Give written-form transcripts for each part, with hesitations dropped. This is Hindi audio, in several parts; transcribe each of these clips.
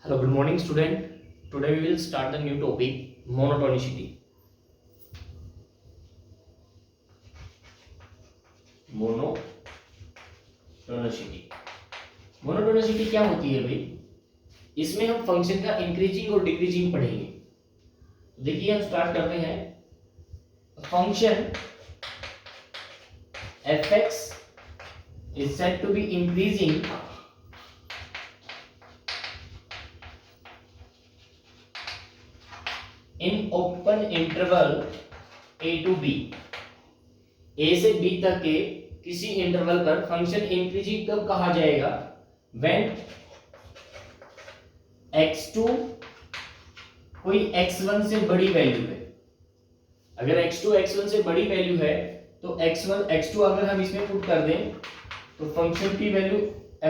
Hello, good morning, student. Today we will start the new topic, monotonicity. Monotonicity monotonicity क्या होती है भाई? इसमें हम फंक्शन का इंक्रीजिंग और डिक्रीजिंग पढ़ेंगे। देखिए हम स्टार्ट करते हैं। Function fx is said to be increasing in open interval a to b। a से b तक के किसी इंटरवल पर फंक्शन इंक्रीजिंग कब कहा जाएगा? व्हेन x2 कोई x1 से बड़ी वैल्यू है। अगर x2 x1 से बड़ी वैल्यू है तो x1 x2 अगर हम इसमें पुट कर दें तो फंक्शन की वैल्यू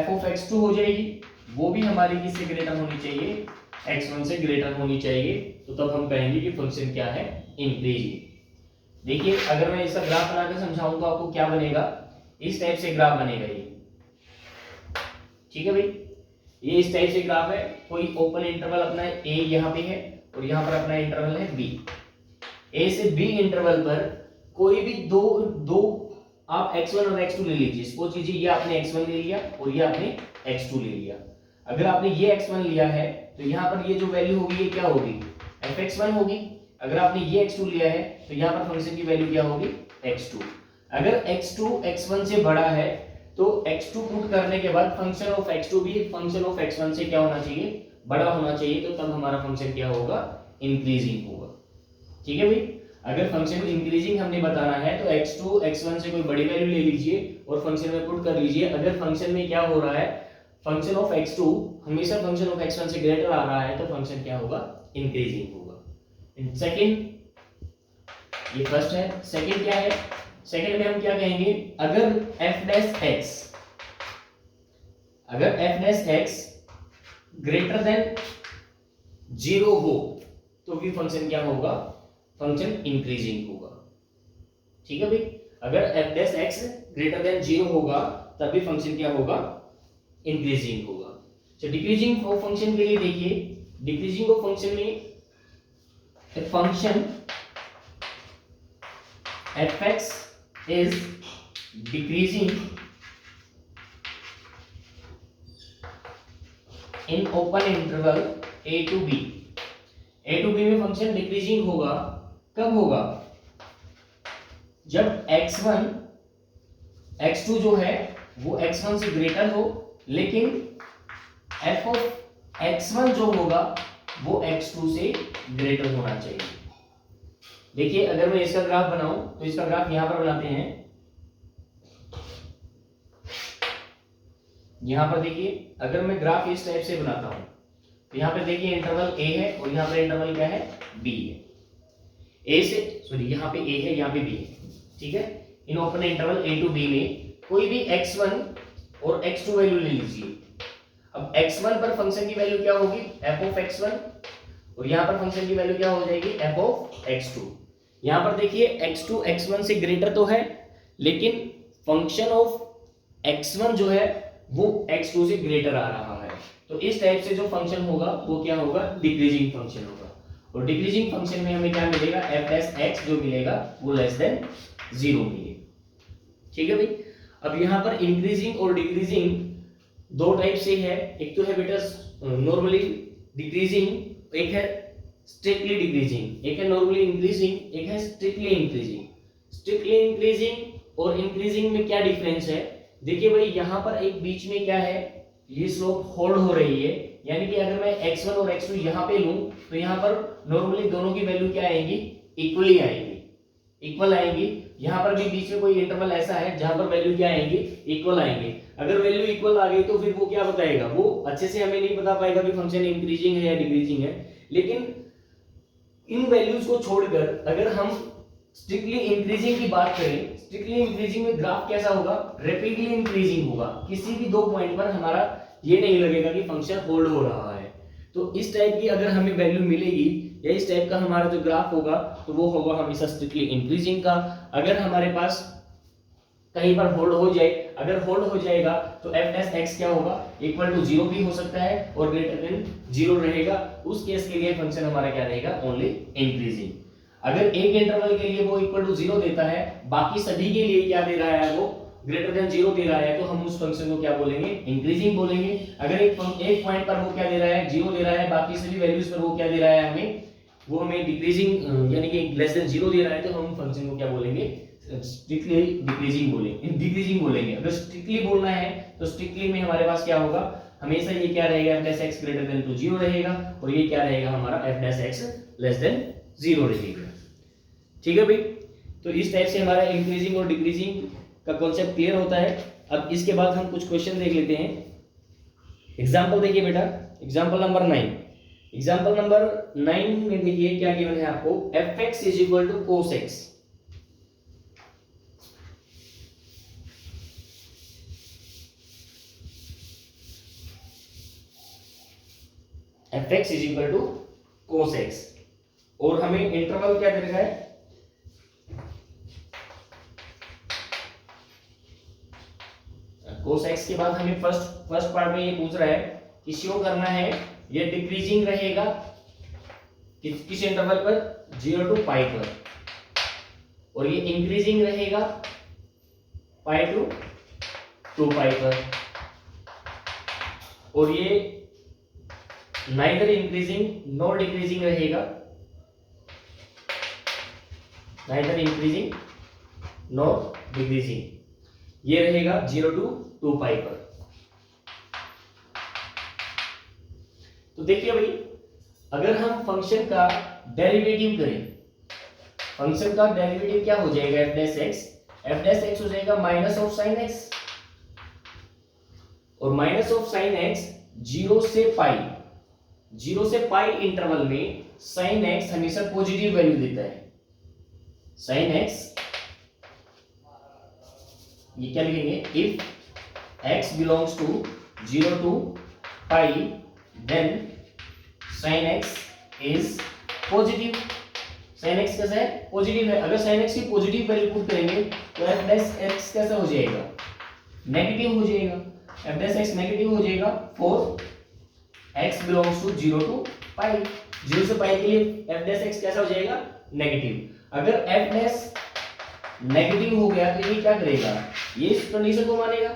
f of x2 हो जाएगी। वो भी हमारी किससे ग्रेटर होनी चाहिए? x1 से ग्रेटर होनी चाहिए। तो तब हम कहेंगे कि फंक्शन क्या है? इंक्रीजिंग। देखिए अगर मैं इसका ग्राफ बनाकर समझाऊं तो आपको क्या बनेगा? इस टाइप से ग्राफ बनेगा ये। ठीक है भाई, ये इस टाइप से ग्राफ है। कोई ओपन इंटरवल अपना a यहाँ पे है और यहाँ पर अपना इंटरवल है b। a से b इंटरवल पर कोई भी दो आप x1 और x2 ले लीजिए। सपोज कीजिए ये आपने x1 ले लिया और ये आपने x2 ले लिया। अगर आपने ये x1 लिया है तो यहाँ पर ये जो वैल्यू होगी ये क्या होगी? fx1 होगी। अगर आपने ये x2 लिया है तो यहाँ पर फंक्शन की वैल्यू क्या होगी? x2। अगर x2 x1 से बड़ा है तो x2 पुट करने के बाद फंक्शन ऑफ x2 भी फंक्शन ऑफ x1 से क्या होना चाहिए? बड़ा होना चाहिए। तो तब हमारा फंक्शन क्या होगा? इंक्रीजिंग होगा। ठीक है भाई, अगर फंक्शन इंक्रीजिंग हमने बताना है तो x2 x1 से कोई बड़ी वैल्यू ले लीजिए और फंक्शन में पुट कर लीजिए। अगर फंक्शन में क्या हो रहा है? फंक्शन ऑफ x2 हमेशा फंक्शन ऑफ x1 से ग्रेटर आ रहा है तो फंक्शन क्या होगा? इंक्रीजिंग होगा। एंड सेकंड, ये फर्स्ट है। सेकंड क्या है? सेकंड में हम क्या कहेंगे? अगर f dash x greater then 0 हो तो भी फंक्शन क्या होगा? फंक्शन इंक्रीजिंग होगा। ठीक है भाई, अगर f dash x greater then 0 होगा तब भी फंक्शन क्या होगा? इंक्रीजिंग होगा। तो डिक्रीजिंग ऑफ फंक्शन के लिए देखिए, डिक्रीजिंग ऑफ फंक्शन में a function fx is decreasing in open interval a to b। a to b में फंक्शन डिक्रीजिंग होगा। कब होगा? जब x1 x2 जो है वो x1 से ग्रेटर हो, लेकिन f of x1 जो होगा वो x2 से ग्रेटर होना चाहिए। देखिए अगर मैं इसका ग्राफ बनाऊं तो इसका ग्राफ यहां पर बनाते हैं। यहां पर देखिए अगर मैं ग्राफ इस टाइप से बनाता हूं तो यहां पर देखिए इंटरवल a है और यहां पर इंटरवल क्या है? b है। a से सॉरी यहां पे a है, यहां पे b है। ठीक है, in open interval a to b में कोई भी x1 और x2 वैल्यू ले लीजिए। अब x1 पर फंक्शन की वैल्यू क्या होगी? f of x1 और यहां पर फंक्शन की वैल्यू क्या हो जाएगी? f of x2। यहां पर देखिए x2 x1 से ग्रेटर तो है, लेकिन फंक्शन ऑफ x1 जो है वो x2 से ग्रेटर आ रहा है। तो इस टाइप से जो फंक्शन होगा वो क्या होगा? डिक्रीजिंग फंक्शन होगा। और डिक्रीजिंग फंक्शन में हमें क्या मिलेगा? f डैश x जो मिलेगा वो लेस देन 0 मिलेगा। ठीक है भाई, अब यहां पर इंक्रीजिंग और डिक्रीजिंग दो टाइप से है। एक तो है बेटा नॉर्मली डिक्रीजिंग, एक है स्ट्रिक्टली डिक्रीजिंग। एक है नॉर्मली इंक्रीजिंग, एक है स्ट्रिक्टली इंक्रीजिंग। स्ट्रिक्टली इंक्रीजिंग और इंक्रीजिंग में क्या डिफरेंस है? देखिए भाई यहां पर एक बीच में क्या है? ये स्लोप होल्ड हो रही है, यानी कि अगर मैं x1 और x2 यहां पे लूं तो यहां पर नॉर्मली दोनों की वैल्यू क्या आएगी? इक्वली आएगी, इक्वल आएंगी। यहां पर भी बीच में कोई इंटरवल ऐसा है जहां पर वैल्यू क्या आएंगी? इक्वल आएंगे। अगर वैल्यू इक्वल आ गई तो फिर वो क्या बताएगा? वो अच्छे से हमें नहीं बता पाएगा कि फंक्शन इंक्रीजिंग है या डिक्रीजिंग है। लेकिन इन वैल्यूज को छोड़कर अगर हम स्ट्रिक्टली इंक्रीजिंग की बात करें, स्ट्रिक्टली इंक्रीजिंग में ग्राफ कैसा होगा? रैपिडली इंक्रीजिंग होगा। किसी भी दो पॉइंट पर हमारा ये नहीं लगेगा कि फंक्शन होल्ड हो रहा है। तो इस टाइप की अगर हमें वैल्यू मिलेगी या इस टाइप का हमारा जो ग्राफ होगा तो वो होगा हमेशा स्ट्रिक्टली इंक्रीजिंग का। अगर हमारे पास कहीं पर होल्ड हो जाए, अगर होल्ड हो जाएगा तो एफ डैश एक्स क्या होगा, इक्वल टू 0 भी हो सकता है और ग्रेटर देन 0 रहेगा। उस केस के लिए फंक्शन हमारा क्या रहेगा, ओनली इंक्रीजिंग। अगर एक इंटरवल के लिए वो इक्वल टू 0 देता है, बाकी सभी के लिए क्या दे रहा है, वो ग्रेटर देन 0 दे रहा है, तो हम उस फंक्शन को क्या बोलेंगे, इंक्रीजिंग बोलेंगे। अगर एक पॉइंट पर वो क्या दे रहा है, 0 दे रहा है, बाकी सभी वैल्यूज पर वो क्या दे रहा है हमें, वो हमें डिक्रीजिंग यानी कि लेस देन 0 दे रहा है, तो हम फंक्शन को क्या बोलेंगे, स्ट्रिक्टली डिक्रीजिंग बोलेंगे। अगर स्ट्रिक्टली बोलना है तो स्ट्रिक्टली में हमारे पास क्या होगा, हमेशा ये क्या रहेगा, f dash x greater than to 0 रहेगा, और ये क्या रहेगा हमारा f dash x less than 0 रहेगा। ठीक है भाई, तो इस टाइप से हमारा इंक्रीजिंग और डिक्रीजिंग का कॉन्सेप्ट क्लियर होता है। अब इसके बाद हम कुछ क्वेश्चन देख लेते हैं। एग्जांपल देखिए बेटा, एग्जांपल नंबर 9। एग्जांपल नंबर 9 में देखिए क्या गिवन है आपको, fx is equal to cos x। fx is equal to cos x, और हमें इंटरवल क्या दे रखा है, cos x के बाद हमें फर्स्ट पार्ट में ये पूछ रहा है कि शो करना है ये डिक्रीजिंग रहेगा किस इंटरवल पर, 0 टू पाई पर, और ये इंक्रीजिंग रहेगा पाई टू 2 पाई पर, और ये नाइदर इंक्रीजिंग नॉर डिक्रीजिंग रहेगा, नाइदर इंक्रीजिंग नॉर डिक्रीजिंग, ये रहेगा 0 टू 2 पाई पर। तो देखिए भाई, अगर हम फंक्शन का डेरिवेटिव करें, फंक्शन का डेरिवेटिव क्या हो जाएगा, एफ डैश एक्स हो जाएगा माइनस ऑफ साइन एक्स, और माइनस ऑफ साइन एक्स 0 से पाई इंटरवल में साइन एक्स हमेशा पॉजिटिव वैल्यू देता है। साइन एक्स, ये क्या लिखेंगे, if x belongs to 0 to pi then sin x is positive. sin x कैसा है, पॉजिटिव है। अगर sin x की पॉजिटिव वैल्यू पुट करेंगे तो f डैश x कैसा हो जाएगा, नेगेटिव हो जाएगा। f डैश x नेगेटिव हो जाएगा for x belongs to 0 to pi. 0 से पाई के लिए f डैश x कैसा हो जाएगा, नेगेटिव। अगर f डैश नेगेटिव हो गया तो ये क्या करेगा, ये इस कंडीशन को मानेगा।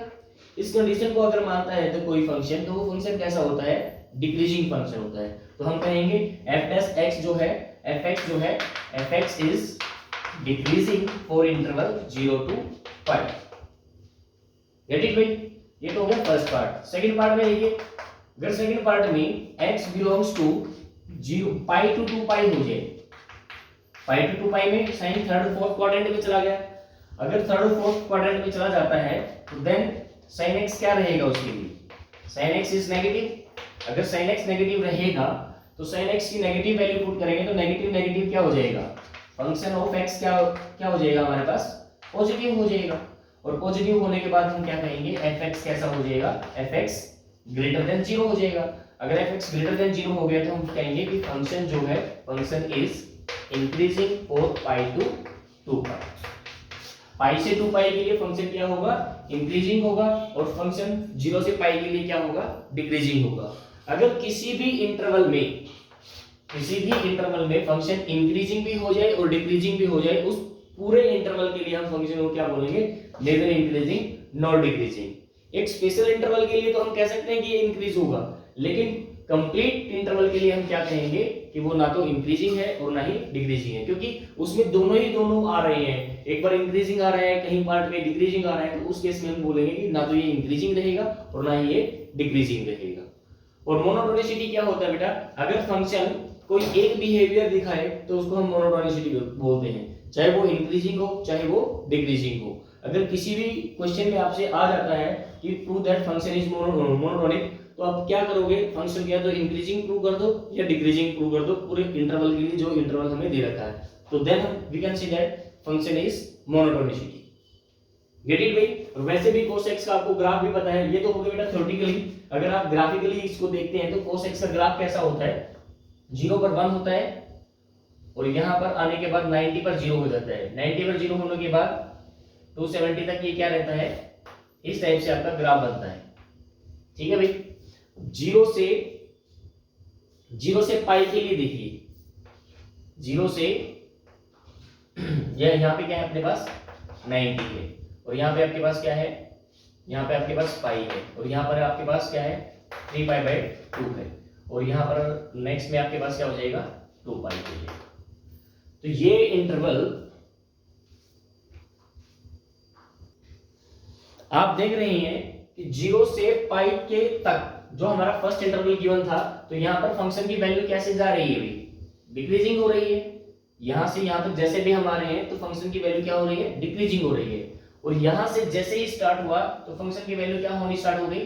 इस कंडीशन को अगर मानता है तो कोई फंक्शन, तो वो फंक्शन कैसा होता है, डिक्रीजिंग फंक्शन होता है। तो हम कहेंगे f डैश x जो है, fx जो है, fx is decreasing for interval 0 to pi. Get it भाई, ये तो हो गया फर्स्ट पार्ट। सेकंड पार्ट में देखिए, अगर सेकंड पार्ट में x belongs to 0 pi to 2 pi हो जाए, पाई टू 2 पाई में साइन थर्ड फोर्थ क्वाड्रेंट में चला गया। अगर थर्ड फोर्थ क्वाड्रेंट में चला जाता है तो देन sin x क्या रहेगा उसके लिए, sin x इज नेगेटिव। अगर sin x नेगेटिव रहेगा तो sin x की नेगेटिव वैल्यू पुट करेंगे तो नेगेटिव नेगेटिव क्या हो जाएगा, फंक्शन ऑफ x क्या हो जाएगा हमारे पास, पॉजिटिव हो जाएगा। और पॉजिटिव होने के बाद हम क्या कहेंगे, fx कैसा हो जाएगा, fx ग्रेटर देन 0 हो जाएगा। अगर fx ग्रेटर देन 0 हो गया तो हम कहेंगे कि फंक्शन जो है, function is increasing for pi to 2 pi. Pi से 2 पाई के लिए फंक्शन क्या होगा, इंक्रीजिंग होगा, और फंक्शन 0 से पाई के लिए क्या होगा, डिक्रीजिंग होगा। अगर किसी भी इंटरवल में फंक्शन इंक्रीजिंग भी हो जाए और डिक्रीजिंग भी हो जाए, उस पूरे इंटरवल के लिए हम फंक्शन को क्या बोलेंगे, नेदर इंक्रीजिंग नॉर डिक्रीजिंग। एक स्पेशल इंटरवल के लिए तो हम कह सकते हैं कि ये इंक्रीज होगा, लेकिन कंप्लीट इंटरवल के लिए हम क्या कहेंगे कि वो ना तो इंक्रीजिंग है और ना ही डिक्रीजिंग है, क्योंकि उसमें दोनों आ रहे हैं। एक बार इंक्रीजिंग आ रहा है, कहीं पार्ट में डिक्रीजिंग आ रहा है, तो उस केस में हम बोलेंगे कि ना तो ये इंक्रीजिंग रहेगा और ना ही ये डिक्रीजिंग रहेगा। और मोनोटोनिसिटी क्या होता है बेटा, अगर फंक्शन कोई एक बिहेवियर दिखाए तो उसको हम मोनोटोनिसिटी बोलते हैं, चाहे वो इंक्रीजिंग हो चाहे वो डिक्रीजिंग हो। अगर किसी भी क्वेश्चन में आपसे आ जाता है कि prove that function is monotonic, तो आप क्या करोगे, फंक्शन या तो इंक्रीजिंग प्रूव कर दो या डिक्रीजिंग प्रूव कर दो पूरे इंटरवल के लिए, जो इंटरवल हमें दे रखा है। तो then we can see that function is monotonicity. Get it भाई। और वैसे भी cos x का आपको ग्राफ भी पता है, ये तो हो गया बेटा थ्योरेटिकली। अगर आप ग्राफिकली इसको देखते हैं तो cos x का ग्राफ कैसा होता है, 0 पर 1 होता है, और यहाँ पर आने के बाद 90 पर 0 हो जाता है। 90 पर 0 होने के बाद 270 तक ये क्या रहता है, इस टाइप से आपका ग्राफ बनता है। ठीक है भाई, जीरो से पाई के लिए देखिए, जीरो से यहाँ पे क्या है अपने पास 90 है, और यहाँ पे आपके पास क्या है, यहाँ पे आपके पास पाई है, और यहाँ पर आपके पास क्या है 3π/2 है, और यहाँ पर नेक्स्ट में आपके पास क्या हो जाएगा 2π के लिए। तो ये इंटरवल आप देख रहे हैं कि 0 से पाई के तक जो हमारा फर्स्ट इंटरवल गिवन था, तो यहाँ पर फंक्शन की वैल्यू कैसे जा रही है, डिक्रीजिंग हो रही है। यहां से यहां तक जैसे भी हम आ रहे हैं तो फंक्शन की वैल्यू क्या हो रही है, डिक्रीजिंग हो रही है। और यहां से जैसे ही स्टार्ट हुआ तो फंक्शन की वैल्यू क्या होनी स्टार्ट हो गई,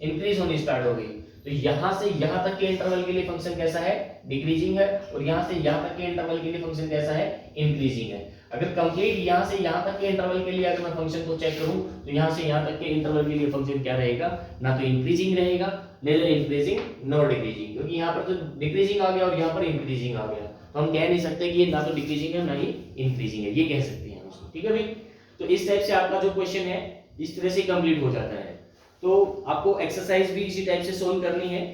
इंक्रीज होनी स्टार्ट हो गई। तो यहां से यहां तक के इंटरवल के लिए फंक्शन कैसा है, डिक्रीजिंग है, और यहां से यहां तक के इंटरवल के लिए फंक्शन कैसा है, इंक्रीजिंग है। अगर कंप्लीट यहां से यहां तक के इंटरवल के लिए अगर मैं फंक्शन को चेक करूं तो यहां से यहां तक के इंटरवल के लिए फंक्शन क्या रहेगा, ना तो इंक्रीजिंग रहेगा, नेदर इंक्रीजिंग नॉर डिक्रीजिंग, क्योंकि यहां पर तो डिक्रीजिंग आ गया और यहां पर इंक्रीजिंग आ गया, तो हम कह नहीं सकते कि ये ना तो डिक्रीजिंग है ना ही इंक्रीजिंग है, ये कह सकते हैं हम। ठीक है भाई, तो इस टाइप से आपका जो क्वेश्चन है इस तरह से कंप्लीट हो जाता है। तो आपको एक्सरसाइज भी इसी टाइप से सोल्व करनी है।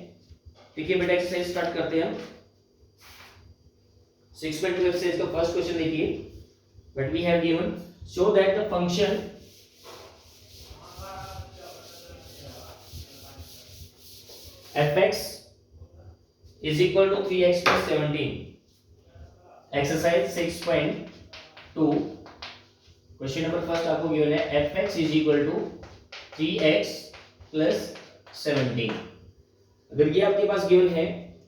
देखिए बेटा एक्सरसाइज स्टार्ट करते हैं हम। 6.2 एक्सरसाइज का फर्स्ट क्वेश्चन देखिए, what we have given, show that the function fx is equal to 3x plus 17। Exercise 6.2 question number first आपको गिवन है fx is equal to 3x plus 17। अगर ये आपके पास गिवन है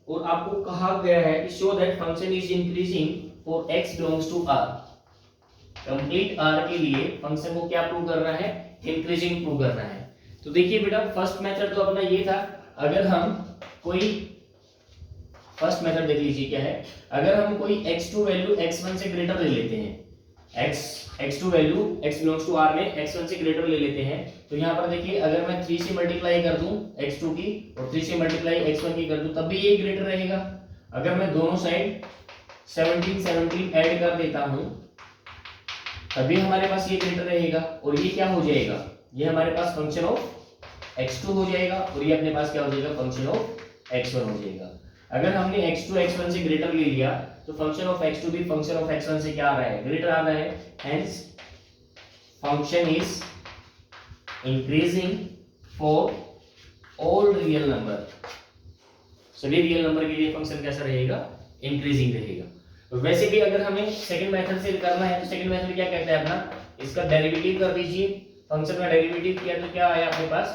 और आपको कहा गया है कि show that function is increasing for x belongs to r, complete r के लिए फंक्शन को क्या प्रूव करना है, इंक्रीजिंग प्रूव करना है। तो देखिए बेटा फर्स्ट मेथड तो अपना ये था, अगर हम कोई फर्स्ट मेथड देख लीजिए क्या है, अगर हम कोई x2 वैल्यू x1 से ग्रेटर ले लेते हैं, x2 value x belongs to r में x1 से ग्रेटर ले लेते हैं, तो यहाँ पर देखिए अगर मैं 3 से मल्टीप्लाई कर दूं x2 की और 3 से मल्टीप्लाई x1 की कर दूं तब भी ये ग्रेटर रहेगा। अगर मैं दोनों साइड 17 ऐड कर देता हूं तभी हमारे पास ये ग्रेटर रहेगा, और ये क्या हो जाएगा, ये हमारे पास फंक्शन ऑफ x2 हो जाएगा, और ये अपने पास क्या हो जाएगा, फंक्शन ऑफ x1 हो जाएगा। अगर हमने x2 x1 से ग्रेटर ले लिया तो फंक्शन ऑफ x2 भी फंक्शन ऑफ x1 से क्या आ रहा है, ग्रेटर आ रहा है, hence function is increasing for all real number, सभी रियल नंबर के लिए फंक्शन कैसा रहेगा, इंक्रीजिंग रहेगा। तो वैसे भी अगर हमें सेकंड मेथड से करना है तो सेकंड मेथड क्या कहता है अपना, इसका डेरिवेटिव कर दीजिए, फंक्शन का डेरिवेटिव किया तो क्या आया आपके पास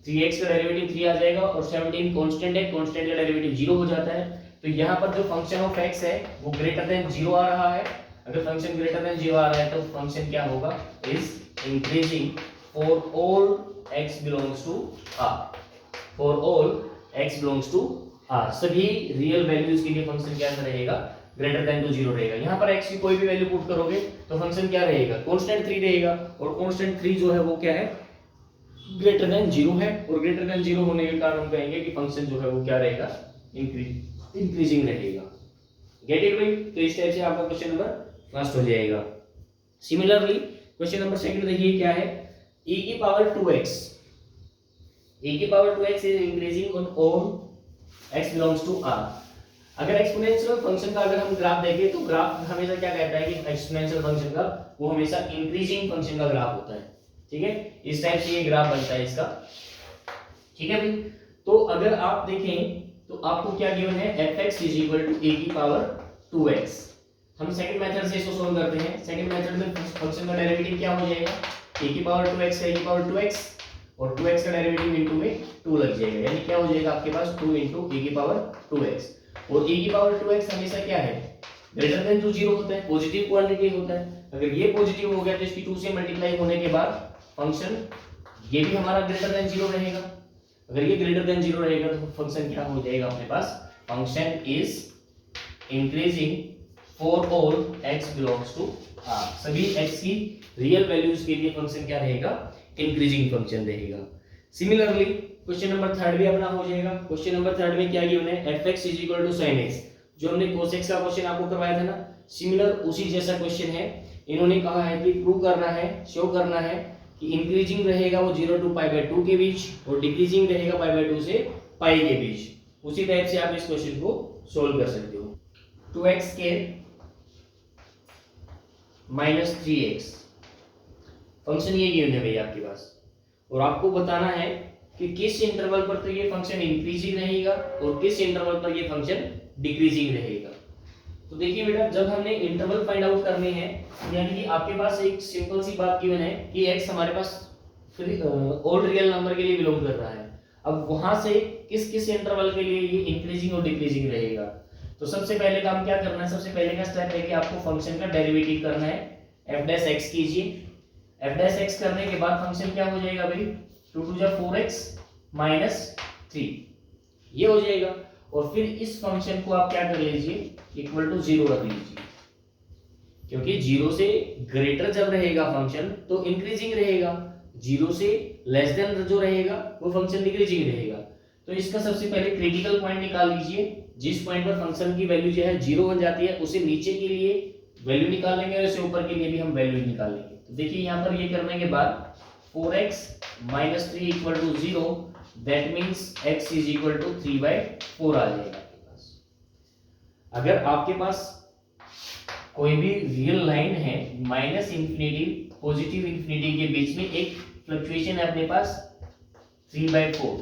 3x का डेरिवेटिव 3 आ जाएगा, और 17 कांस्टेंट है, कांस्टेंट का डेरिवेटिव 0 हो जाता है। तो यहाँ पर जो फंक्शन ऑफ x है वो ग्रेटर देन 0 आ रहा है। अगर फंक्शन ग्रेटर देन 0 आ रहा है तो फंक्शन क्या होगा, is increasing for all x belongs to r, for all x belongs to r, सभी रियल वैल्यूज के लिए फंक्शन क्या रहेगा, ग्रेटर देन टू 0 रहेगा। यहाँ पर x की कोई भी वैल्यू पुट करोगे तो फंक्शन क्या रहेगा, कांस्टेंट 3 रहेगा, और कांस्टेंट 3 जो है वो क्या है, ग्रेटर देन 0 है, और ग्रेटर देन 0 होने के कारण हम कहेंगे कि फंक्शन जो है वो क्या रहेगा, इंक्रीजिंग रहेगा। गेट इट भाई, तो इस टाइप से आपका क्वेश्चन नंबर फर्स्ट हो जाएगा। सिमिलरली क्वेश्चन नंबर सेकंड देखिए क्या है, e की power 2x is increasing on all x belongs to r। अगर एक्सपोनेंशियल फंक्शन का अगर हम ग्राफ देखें तो ग्राफ हमेशा क्या कहता है कि एक्सपोनेंशियल फंक्शन का वो हमेशा इंक्रीजिंग फंक्शन का ग्राफ होता है। ठीक है, इस टाइप से ये ग्राफ बनता है इसका। ठीक है भाई, तो अगर आप देखें तो आपको क्या गिवन है, fx is equal to a की पावर 2x। हम सेकंड मेथड से इसको सॉल्व करते हैं। सेकंड मेथड में फंक्शन का डेरिवेटिव क्या हो जाएगा, a की पावर 2x का a की पावर 2x, और 2x का डेरिवेटिव इनटू में 2 लग जाएगा, यानी क्या हो जाएगा आपके पास 2 इनटू a की पावर 2x। और a की पावर 2x हमेशा क्या है, ग्रेटर देन टू 0 होता है, पॉजिटिव क्वांटिटी होता है। अगर ये पॉजिटिव हो गया तो इसकी 2 से मल्टीप्लाई होने के बाद फंक्शन ये भी हमारा ग्रेटर देन 0 रहेगा। अगर ये ग्रेटर देन 0 रहेगा तो फंक्शन क्या हो जाएगा अपने पास, function is increasing for all x belongs to r, सभी x की रियल वैल्यूज के लिए फंक्शन क्या रहेगा, इंक्रीजिंग फंक्शन रहेगा। सिमिलरली क्वेश्चन नंबर थर्ड भी अपना हो जाएगा। क्वेश्चन नंबर थर्ड में क्या गिवन है, fx is equal to sin x, जो हमने cos x का क्वेश्चन आपको करवाया था ना, सिमिलर उसी जैसा क्वेश्चन है। इन्होंने कहा है कि प्रूव करना है, शो करना है कि इंक्रीजिंग रहेगा वो 0 to π/2 के बीच और डिक्रीजिंग रहेगा π/2 से पाई के बीच। उसी टाइप से आप इस क्वेश्चन को सोल्व कर सकते हो। 2x माइनस 3x फंक्शन ये गिवन है भैया आपके पास, और आपको बताना है कि किस इंटरवल पर तो ये फंक्शन इंक्रीजिंग रहेगा और किस इंटरवल पर ये फंक्शन डिक्रीजिंग रहेगा। तो देखिए बेटा, जब हमने इंटरवल फाइंड आउट करने हैं, यानी कि आपके पास एक सिंपल सी बात गिवन है कि x हमारे पास ऑल रियल नंबर के लिए बिलोंग कर रहा है। अब वहां से किस किस इंटरवल के लिए ये इंक्रीजिंग और डिक्रीजिंग रहेगा। तो सबसे पहले काम क्या करना है, सबसे पहले का स्टेप है कि आपको फंक्शन का डेरिवेटिव करना है। f' कीजिए, f' करने के बाद फंक्शन क्या हो जाएगा भाई, 2 2 जा 4x माइनस 3 ये हो जाएगा। और फिर इस फंक्शन को आप क्या कर लीजिए, इक्वल टू 0 रख लीजिए, क्योंकि 0 से ग्रेटर जब रहेगा फंक्शन तो इंक्रीजिंग रहेगा, 0 से लेस देन जो रहेगा वो फंक्शन डिक्रीजिंग रहेगा। तो इसका सबसे पहले क्रिटिकल पॉइंट निकाल लीजिए, जिस पॉइंट पर फंक्शन की वैल्यू जो है 0 बन जाती है, उसे नीचे के लिए वैल्यू निकालेंगे और इसे ऊपर के लिए भी हम वैल्यू निकालेंगे। तो देखिए यहाँ पर ये करने के बाद 4x minus 3 equal to 0, that means x is equal to 3/4 आ जाएगा आपके पास। अगर आपके पास कोई भी रियल लाइन है माइनस इंफिनिटी पॉजिटिव इंफिनिटी के बीच में एक फ्लक्चुएशन है अपने पास 3/4।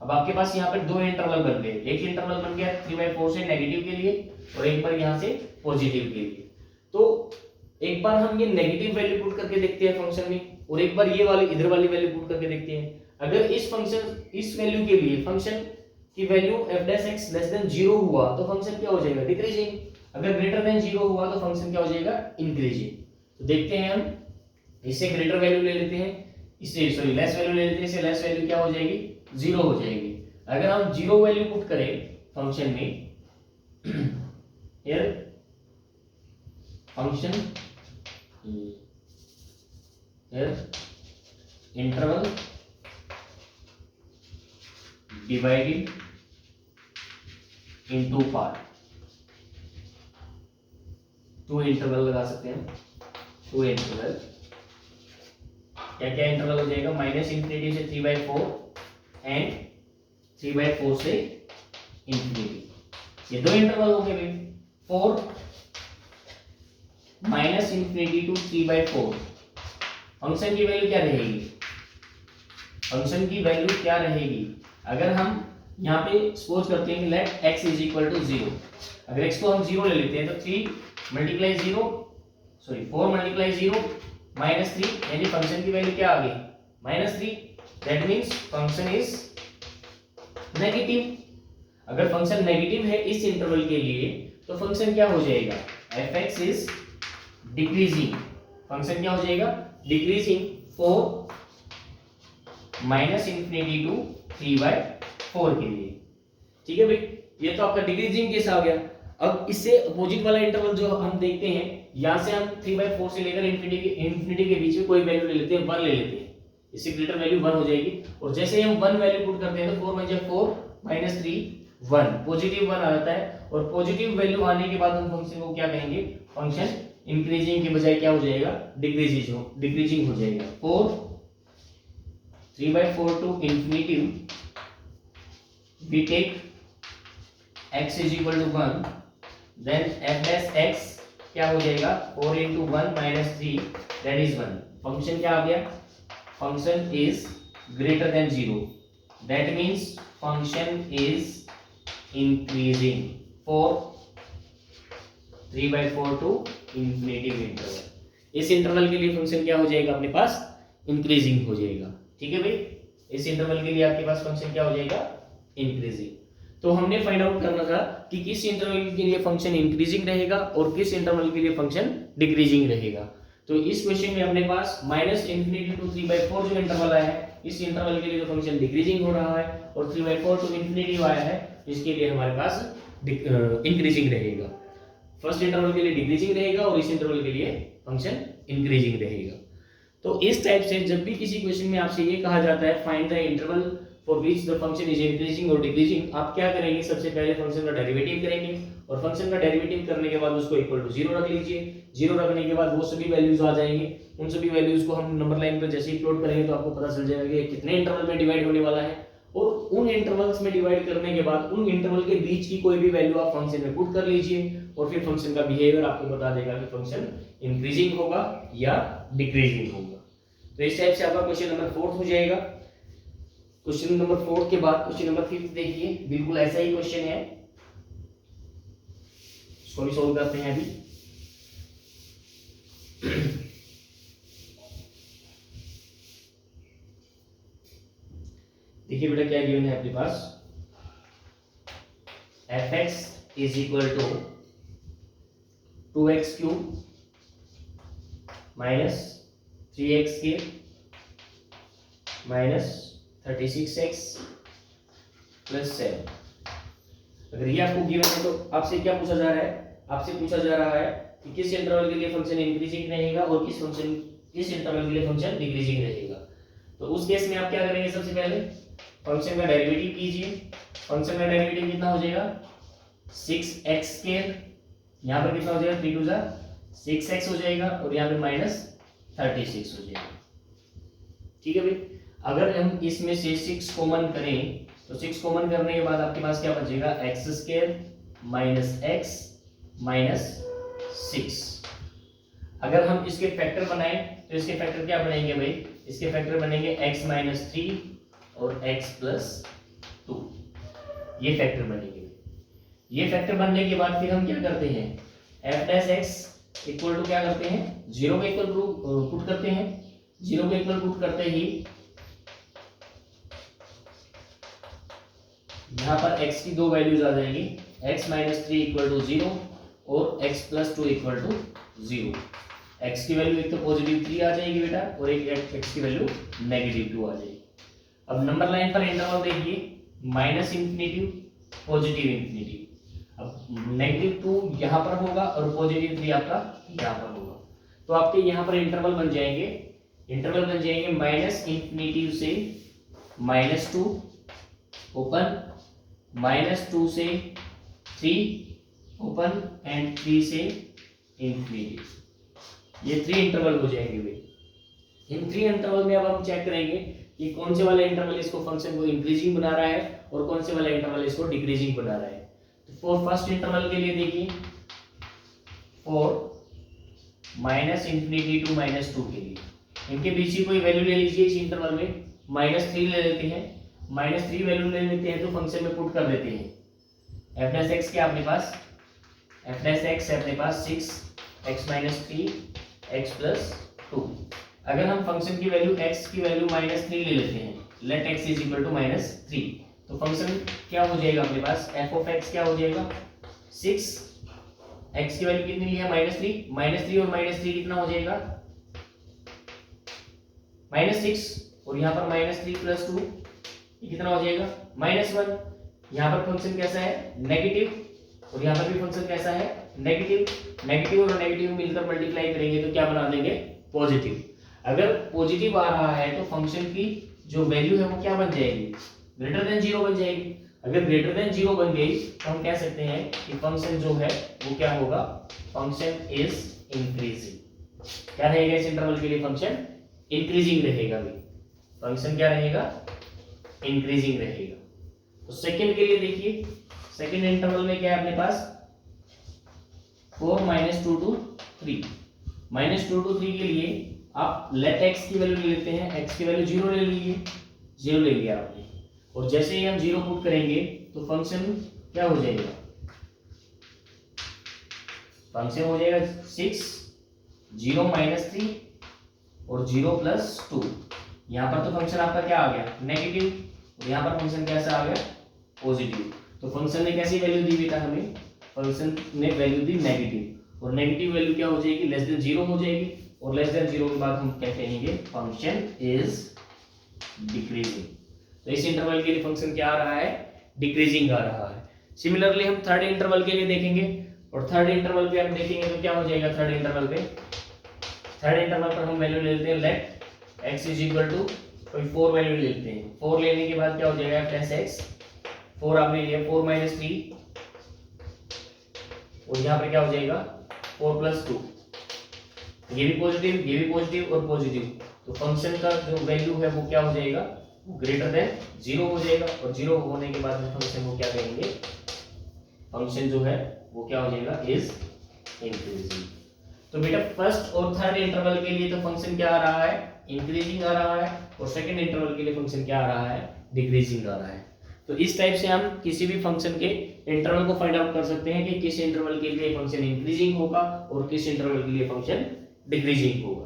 अब आपके पास यहाँ पर दो इंटरवल बन गए, एक इंटरवल बन गया 3/4 से नेगेटिव के लिए और एक बार यहाँ से पॉजिटिव के लिए। तो एक बार हम ये नेगेटिव वैल्यू पुट करके देखते हैं फंक्शन में, और एक बार ये वाली इधर वाली वैल्यू पुट करके देखते हैं। अगर इस फंक्शन इस वैल्यू के लिए फंक्शन की वैल्यू f' लेस देन 0 हुआ तो फंक्शन क्या हो जाएगा, डिक्रीजिंग। अगर ग्रेटर देन 0 हुआ तो फंक्शन क्या हो जाएगा, इंक्रीजिंग। तो देखते हैं हम, इससे ग्रेटर वैल्यू ले लेते हैं, इससे सॉरी लेस वैल्यू ले लेते हैं, इससे लेस वैल्यू क्या हो जाएगी, 0 हो जाएगी। अगर हम 0 वैल्यू पुट करें फंक्शन में, here function here interval divided into part, two interval लगा सकते हैं, टू इंटरवल क्या क्या इंटरवल हो जाएगा, माइनस इंफिनिटी से 3/4 एंड 3/4 से इंफिनिटी, ये दो इंटरवल हो गए भाई। 4 माइनस इंफिनिटी टू 3/4 फंक्शन की वैल्यू क्या रहेगी, फंक्शन की वैल्यू क्या रहेगी। अगर हम यहाँ पे सपोज करते हैं कि let x is equal to 0, अगर x को हम 0 ले लेते हैं तो 3 मल्टीप्लाई 0 सॉरी 4 मल्टीप्लाई 0 माइनस 3, यानी फंक्शन की वैल्यू क्या आ गई, -3। That means function is negative. अगर फंक्शन नेगेटिव है इस इंटरवल के लिए तो फंक्शन क्या हो जाएगा, f(x) इज डिक्रीजिंग, फंक्शन क्या हो जाएगा, डिक्रीजिंग 4 माइनस इंफिनिटी टू 3/4 के लिए। ठीक है भाई, ये तो आपका डिक्रीजिंग केस आ गया। अब इससे अपोजिट वाला इंटरवल जो हम देखते हैं, यहां से हम 3/4 से लेकर इंफिनिटी के बीच में कोई वैल्यू ले लेते हैं, 1 ले लेते हैं, इससे ग्रेटर वैल्यू 1 हो जाएगी। और जैसे हम 1 वैल्यू पुट करते हैं तो 4 × 4 माइनस 3 1 पॉजिटिव 1 आता है, और पॉजिटिव वैल्यू आने के बाद हम फंक्शन को क्या कहेंगे, फंक्शन इंक्रीजिंग के बजाय क्या हो जाएगा, डिक्रीजिंग हो जाएगा। 3/4 to infinity, we take x is equal to 1, then f(x) क्या हो जाएगा, 4 × 1 minus 3 that is 1। फंक्शन क्या आ गया, function is greater than 0, that means function is increasing for 3/4 to infinity interval। इस इंटरवल के लिए फंक्शन क्या हो जाएगा अपने पास, इंक्रीजिंग हो जाएगा। ठीक है भाई, इस इंटरवल के लिए आपके पास फंक्शन क्या हो जाएगा, इंक्रीजिंग। तो हमने फाइंड आउट करना था कि किस इंटरवल के लिए फंक्शन इंक्रीजिंग रहेगा और किस इंटरवल के लिए फंक्शन डिक्रीजिंग रहेगा। तो इस क्वेश्चन में अपने पास माइनस इंफिनिटी टू 3/4 जो इंटरवल आया है, इस इंटरवल के लिए जो फंक्शन डिक्रीजिंग हो रहा है, और 3/4 टू इंफिनिटी आया है, इसके लिए हमारे पास इंक्रीजिंग रहेगा। फर्स्ट इंटरवल के लिए डिक्रीजिंग रहेगा और इस इंटरवल के लिए फंक्शन इंक्रीजिंग रहेगा। तो इस टाइप से जब भी किसी क्वेश्चन में आपसे ये कहा जाता है find the interval for which the function is increasing और डिक्रीजिंग, आप क्या करेंगे, सबसे पहले फंक्शन का डेरिवेटिव करेंगे और फंक्शन का डेरिवेटिव करने के बाद उसको इक्वल टू 0 रख लीजिए। 0 रखने के बाद वो सभी वैल्यूज आ जाएंगे, उन सभी वैल्यूज को हम नंबर लाइन पर जैसे ही प्लॉट करेंगे तो आपको पता चल जाएगा कि कितने इंटरवल में डिवाइड होने वाला है, और उन इंटरवल्स में डिवाइड करने के बाद उन इंटरवल के बीच की कोई भी वैल्यू आप फंक्शन में पुट कर लीजिए और फिर फंक्शन का बिहेवियर आपको बता देगा कि फंक्शन इंक्रीजिंग होगा या डिक्रीजिंग होगा। तो इस टाइप से आपका क्वेश्चन नंबर 4 हो जाएगा। क्वेश्चन नंबर 4 के बाद क्वेश्चन नंबर 5 देखिए, बिल्कुल ऐसा ही क्वेश्चन है, इसको भी सॉल्व करते हैं अभी। देखिए बेटा क्या गिवन है अपने पास, fx is equal to 2x cube minus 3x के माइनस 36x प्लस 7। अगर ये आपको गिवन है तो आपसे क्या पूछा जा रहा है, आपसे पूछा जा रहा है कि किस इंटरवल के लिए फंक्शन इंक्रीजिंग रहेगा और किस इंटरवल के लिए फंक्शन डिक्रीजिंग रहेगा। तो उस केस में आप क्या करेंगे, सबसे पहले फंक्शन का डेरिवेटिव कीजिए। फंक्शन का डेरिवेटिव कितना हो जाएगा, 6x स्क्वायर, यहाँ पर कितना हो जाएगा, 3 2 6x हो जाएगा और यहाँ पे माइनस 36 हो जाएगा। ठीक है भाई, अगर हम इसमें से 6 कॉमन करें तो 6 कॉमन करने के बाद आपके पास क्या बचेगा, x square minus x minus 6। अगर हम इसके फैक्टर बनाएं तो इसके फैक्टर क्या बनेंगे भाई, इसके फैक्टर बनेंगे x माइनस 3 और x प्लस 2, ये फैक्टर बनेंगे। ये फैक्टर बनने के बाद फिर हम क्या करते हैं, f dash x equal to क्या करते हैं, 0 के इक्वल पुट करते हैं। 0 के इक्वल पुट करते ही यहाँ पर x की दो वैल्यूज आ जाएंगी, x माइनस 3 इक्वल टू 0 और x plus 2 equal to 0। x की वैल्यू एक तो पॉजिटिव 3 आ जाएगी बेटा और एक x की वैल्यू नेगेटिव 2 आ जाएगी। अब नंबर लाइन पर इंटरवल देखिए, माइनस इंफिनिटी पॉजिटिव इंफिनिटी। अब नेगेटिव 2 यहाँ पर होगा और पॉजिटिव 3 आपका यहाँ पर होगा, तो आपके यहाँ पर इंटरवल बन जाएंगे माइनस इंफिनिटी से -2 ओपन, -2 से 3 ओपन एंड 3 से इंफिनिटी। ये 3 इंटरवल हो जाएंगे भाई। इन 3 इंटरवल में अब हम चेक करेंगे कि कौन से वाला इंटरवल इसको फंक्शन को इंक्रीजिंग बना रहा है और कौन से वाला इंटरवल इसको डिक्रीजिंग बना रहा है। तो फॉर फर्स्ट इंटरवल के लिए देखिए, फॉर माइनस इंफिनिटी टू -2 के लिए इनके बीच की कोई वैल्यू ले लीजिए। इस इंटरवल में -3 ले लेते हैं, -3 वैल्यू ले लेते हैं तो फंक्शन में पुट कर देते हैं। f डैश x क्या अपने पास, f डैश x है अपने पास 6x माइनस 3 x प्लस 2। अगर हम फंक्शन की वैल्यू x की वैल्यू -3 ले लेते हैं, let x is equal to -3, तो फंक्शन क्या हो जाएगा अपने पास, f ऑफ x क्या हो जाएगा, 6, x की वैल्यू कितनी ली है, -3 और -3 कितना हो जाएगा, -6 और यहाँ पर -3 प्लस 2 ये कितना हो जाएगा, -1। यहाँ पर फंक्शन कैसा है, नेगेटिव, और यहाँ पर भी फंक्शन कैसा है, नेगेटिव और नेगेटिव मिलकर मल्टीप्लाई करेंगे तो क्या बना देंगे, पॉजिटिव। अगर पॉजिटिव आ रहा है तो फंक्शन की जो वैल्यू है वो क्या बन जाएगी, ग्रेटर देन 0 बन जाएगी। अगर ग्रेटर देन 0 बन गई तो हम कह सकते हैं कि फंक्शन जो है वो क्या होगा, फंक्शन इज इंक्रीजिंग। क्या रहेगा इस इंटरवल के लिए, फंक्शन इंक्रीजिंग रहेगा भाई, फंक्शन क्या रहेगा, इंक्रीजिंग रहेगा। तो सेकंड के लिए देखिए, सेकंड इंटरवल में क्या है अपने पास, 4 -2 to 3, -2 to 3 के लिए आप लेट x की वैल्यू ले लेते हैं, x की वैल्यू 0 ले लीजिए, 0 ले लिया आपने, और जैसे ही हम 0 पुट करेंगे तो फंक्शन क्या हो जाएगा, फंक्शन हो जाएगा 6, 0 -3 और 0 प्लस 2। यहाँ पर तो फंक्शन आपका क्या आ गया, नेगेटिव, और यहाँ पर फंक्शन कैसा आ गया, पॉजिटिव। तो फंक्शन ने कैसी वैल्यू दी बेटा हमें, फंक्शन ने वैल्यू दी नेगेटिव, और नेगेटिव वैल्यू क्या हो जाएगी, लेस देन 0 हो जाएगी, और लेस देन 0 के बाद हम क्या कहेंगे, फंक्शन इज डिक्रीजिंग। तो इस इंटरवल के लिए फंक्शन क्या आ रहा है, डिक्रीजिंग आ रहा है। सिमिलरली हम थर्ड इंटरवल के लिए देखेंगे, और थर्ड इंटरवल पे हम देखेंगे तो क्या हो जाएगा, थर्ड इंटरवल पर हम वैल्यू ले लेते हैं, let x is equal to कोई 4 वैल्यू लेते हैं। 4 लेने के बाद क्या हो जाएगा प्लस एक्स, 4 आपने लिया, 4 माइनस 3, और यहाँ पे क्या हो जाएगा 4 प्लस 2, ये भी पॉजिटिव, ये भी पॉजिटिव और पॉजिटिव, तो फंक्शन का जो वैल्यू है वो क्या हो जाएगा, ग्रेटर देन 0 हो जाएगा। और 0 होने के बाद फंक्शन को क्या कहेंगे, फंक्शन जो है वो क्या हो जाएगा, इज इंक्रीजिंग। तो बेटा फर्स्ट और थर्ड इंटरवल के लिए तो फंक्शन क्या आ रहा है, इंक्रीजिंग आ रहा है, और सेकंड इंटरवल के लिए फंक्शन क्या आ रहा है, डिक्रीजिंग आ रहा है। तो इस टाइप से हम किसी भी फंक्शन के इंटरवल को फाइंड आउट कर सकते हैं कि किस इंटरवल के लिए फंक्शन इंक्रीजिंग होगा और किस इंटरवल के लिए फंक्शन डिक्रीजिंग होगा।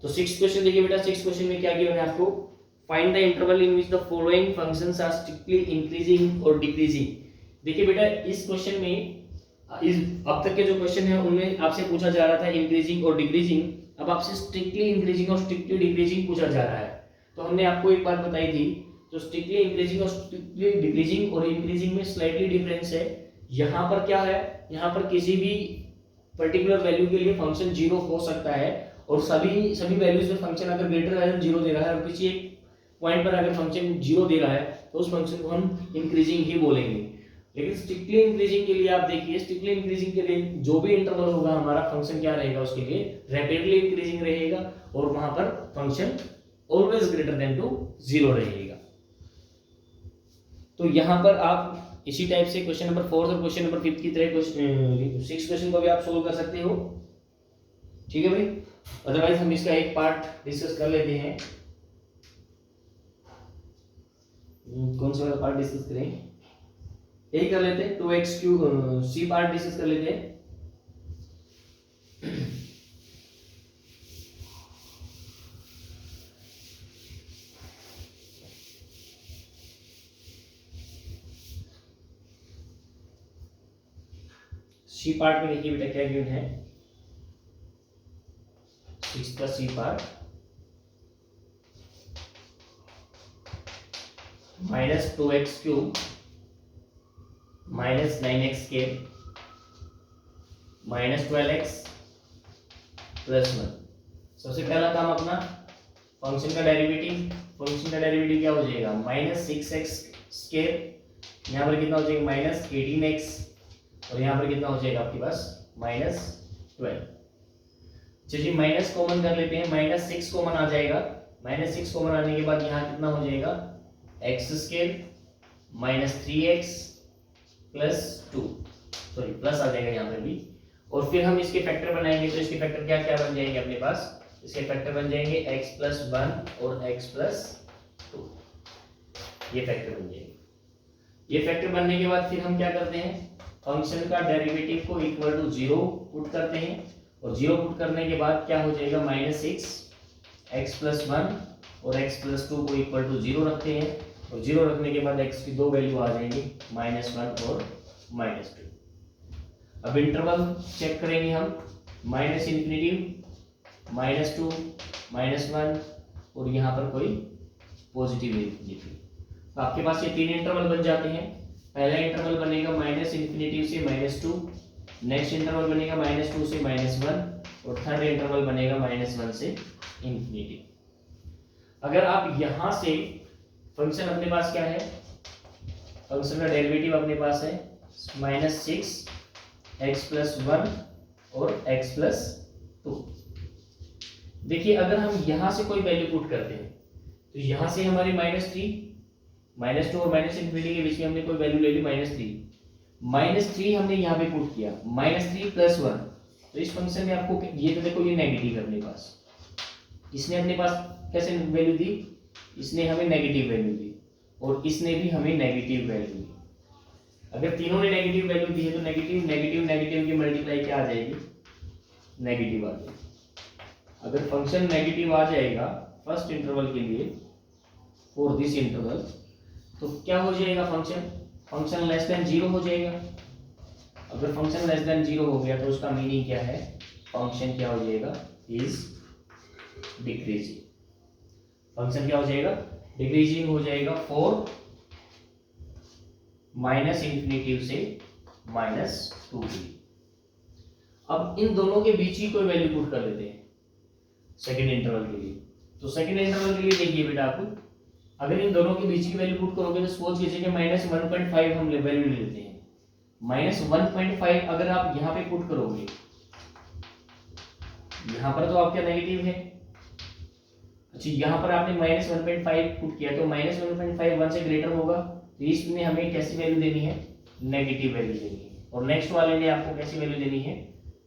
तो 6th क्वेश्चन देखिए बेटा, 6th क्वेश्चन में क्या गिवन है आपको, find the interval in which the following functions are strictly increasing और डिक्रीजिंग। देखिए बेटा इस क्वेश्चन में इस अब तक के जो क्वेश्चन है उनमें आपसे पूछा जा रहा था इंक्रीजिंग और डिक्रीजिंग, अब आपसे स्ट्रिक्टली इंक्रीजिंग और स्ट्रिक्टली डिक्रीजिंग पूछा जा रहा है। तो हमने आपको एक बात बताई थी, तो स्ट्रिक्टली इंक्रीजिंग और स्ट्रिक्टली डिक्रीजिंग और इंक्रीजिंग में स्लाइटली डिफरेंस है। यहाँ पर क्या है, यहाँ पर किसी भी पर्टिकुलर वैल्यू के लिए फंक्शन 0 हो सकता है, और सभी वैल्यूज में फंक्शन अगर ग्रेटर देन 0 दे रहा है और किसी एक पॉइंट पर अगर फंक्शन 0 दे रहा है तो उस फंक्शन को हम इंक्रीजिंग ही बोलेंगे। लेकिन स्ट्रिक्टली इंक्रीजिंग के लिए आप देखिए, स्ट्रिक्टली इंक्रीजिंग के लिए जो भी इंटरवल होगा हमारा फंक्शन क्या रहेगा, उसके लिए रैपिडली इंक्रीजिंग रहेगा, और वहां पर function always greater than to 0 रहेगा। तो यहां पर आप इसी टाइप से क्वेश्चन नंबर 4 और क्वेश्चन नंबर 5 की तरह 6 क्वेश्चन को भी आप सोल्व कर सकते हो, ठीक है भाई। अदरवाइज हम इसका एक पार्ट डिस्कस कर लेते हैं। कौन सा वाला पार्ट डिस्कस करें, यही कर लेते हैं 2x³ सी पार्ट डिस्कस कर लेते हैं। सी पार्ट में देखिए बेटा क्या गिवन है, 6 का C part -2x³ -9x² -12x +1। सबसे पहला काम अपना फंक्शन का डेरिवेटिव, फंक्शन का डेरिवेटिव क्या हो जाएगा -6x², यहाँ पर कितना हो जाएगा -18x, और यहाँ पर कितना हो जाएगा आपके पास -12। चलिए माइनस कॉमन कर लेते हैं, -6 कॉमन आ जाएगा, -6 कॉमन आने के बाद यहाँ कितना हो जाएगा x² -3x +2, सॉरी प्लस आ जाएगा यहाँ पर भी, और फिर हम इसके फैक्टर बनाएंगे। तो इसके फैक्टर क्या क्या बन जाएंगे अपने पास, इसके फैक्टर बन जाएंगे x+1 और x+2, ये फैक्टर बन जाएंगे। ये फैक्टर बनने के बाद फिर हम क्या करते हैं, फंक्शन का डेरिवेटिव को इक्वल टू 0 पुट करते हैं, और 0 पुट करने के बाद क्या हो जाएगा -6 x+1 और x+2 को इक्वल टू 0 रखते हैं, और 0 रखने के बाद x की दो वैल्यू आ जाएंगी -1 और -2। अब इंटरवल चेक करेंगे हम, -∞, -2, -1 और यहाँ पर कोई पॉजिटिव इंफिनिटी। तो आपके पास ये 3 इंटरवल बन जाते हैं। पहला इंटरवल बनेगा -∞ से -2, नेक्स्ट इंटरवल बनेगा -2 से -1, और थर्ड इंटरवल बनेगा -1 से ∞। अगर आप यहां से फंक्शन अपने पास क्या है, फंक्शन का डेरिवेटिव अपने पास है -6 x+1 और x+2। देखिए अगर हम यहां से कोई वैल्यू पुट करते हैं तो यहां से हमारे -2 और -∞ के बीच में हमने कोई वैल्यू ले ली -3 हमने यहाँ पे पुट किया, -3 + 1। तो इस फंक्शन में आपको ये तो देखो ये नेगेटिव है अपने पास, इसने अपने पास कैसे वैल्यू दी, इसने हमें नेगेटिव वैल्यू दी और इसने भी हमें नेगेटिव वैल्यू दी। अगर तीनों ने नेगेटिव वैल्यू दी है तो नेगेटिव नेगेटिव नेगेटिव की मल्टीप्लाई क्या आ जाएगी, नेगेटिव आ जाएगी। अगर फंक्शन नेगेटिव आ जाएगा फर्स्ट इंटरवल के लिए फॉर दिस इंटरवल, तो क्या हो जाएगा, फंक्शन लेस देन 0 हो जाएगा। अगर फंक्शन लेस देन 0 हो गया तो उसका मीनिंग क्या है, फंक्शन क्या हो जाएगा, इज डिक्रीजिंग। फंक्शन क्या हो जाएगा, डिक्रीजिंग हो जाएगा फॉर -∞ से -2 की। अब इन दोनों के बीच ही कोई वैल्यू पुट कर लेते हैं सेकेंड इंटरवल के लिए। तो सेकंड इंटरवल के लिए देखिए बेटा आप अगर इन दोनों के बीच की वैल्यू पुट करोगे तो सपोज कीजिए कि -1.5 हम वैल्यू लेते हैं। -1.5 अगर आप यहाँ पे पुट करोगे, यहाँ पर तो आपका नेगेटिव है। अच्छा, यहाँ पर आपने -1.5 पुट किया तो -1.5 1 से ग्रेटर होगा, तो इसमें हमें कैसी वैल्यू देनी है, नेगेटिव वैल्यू देनी है। और नेक्स्ट वाले ने आपको कैसी वैल्यू देनी है,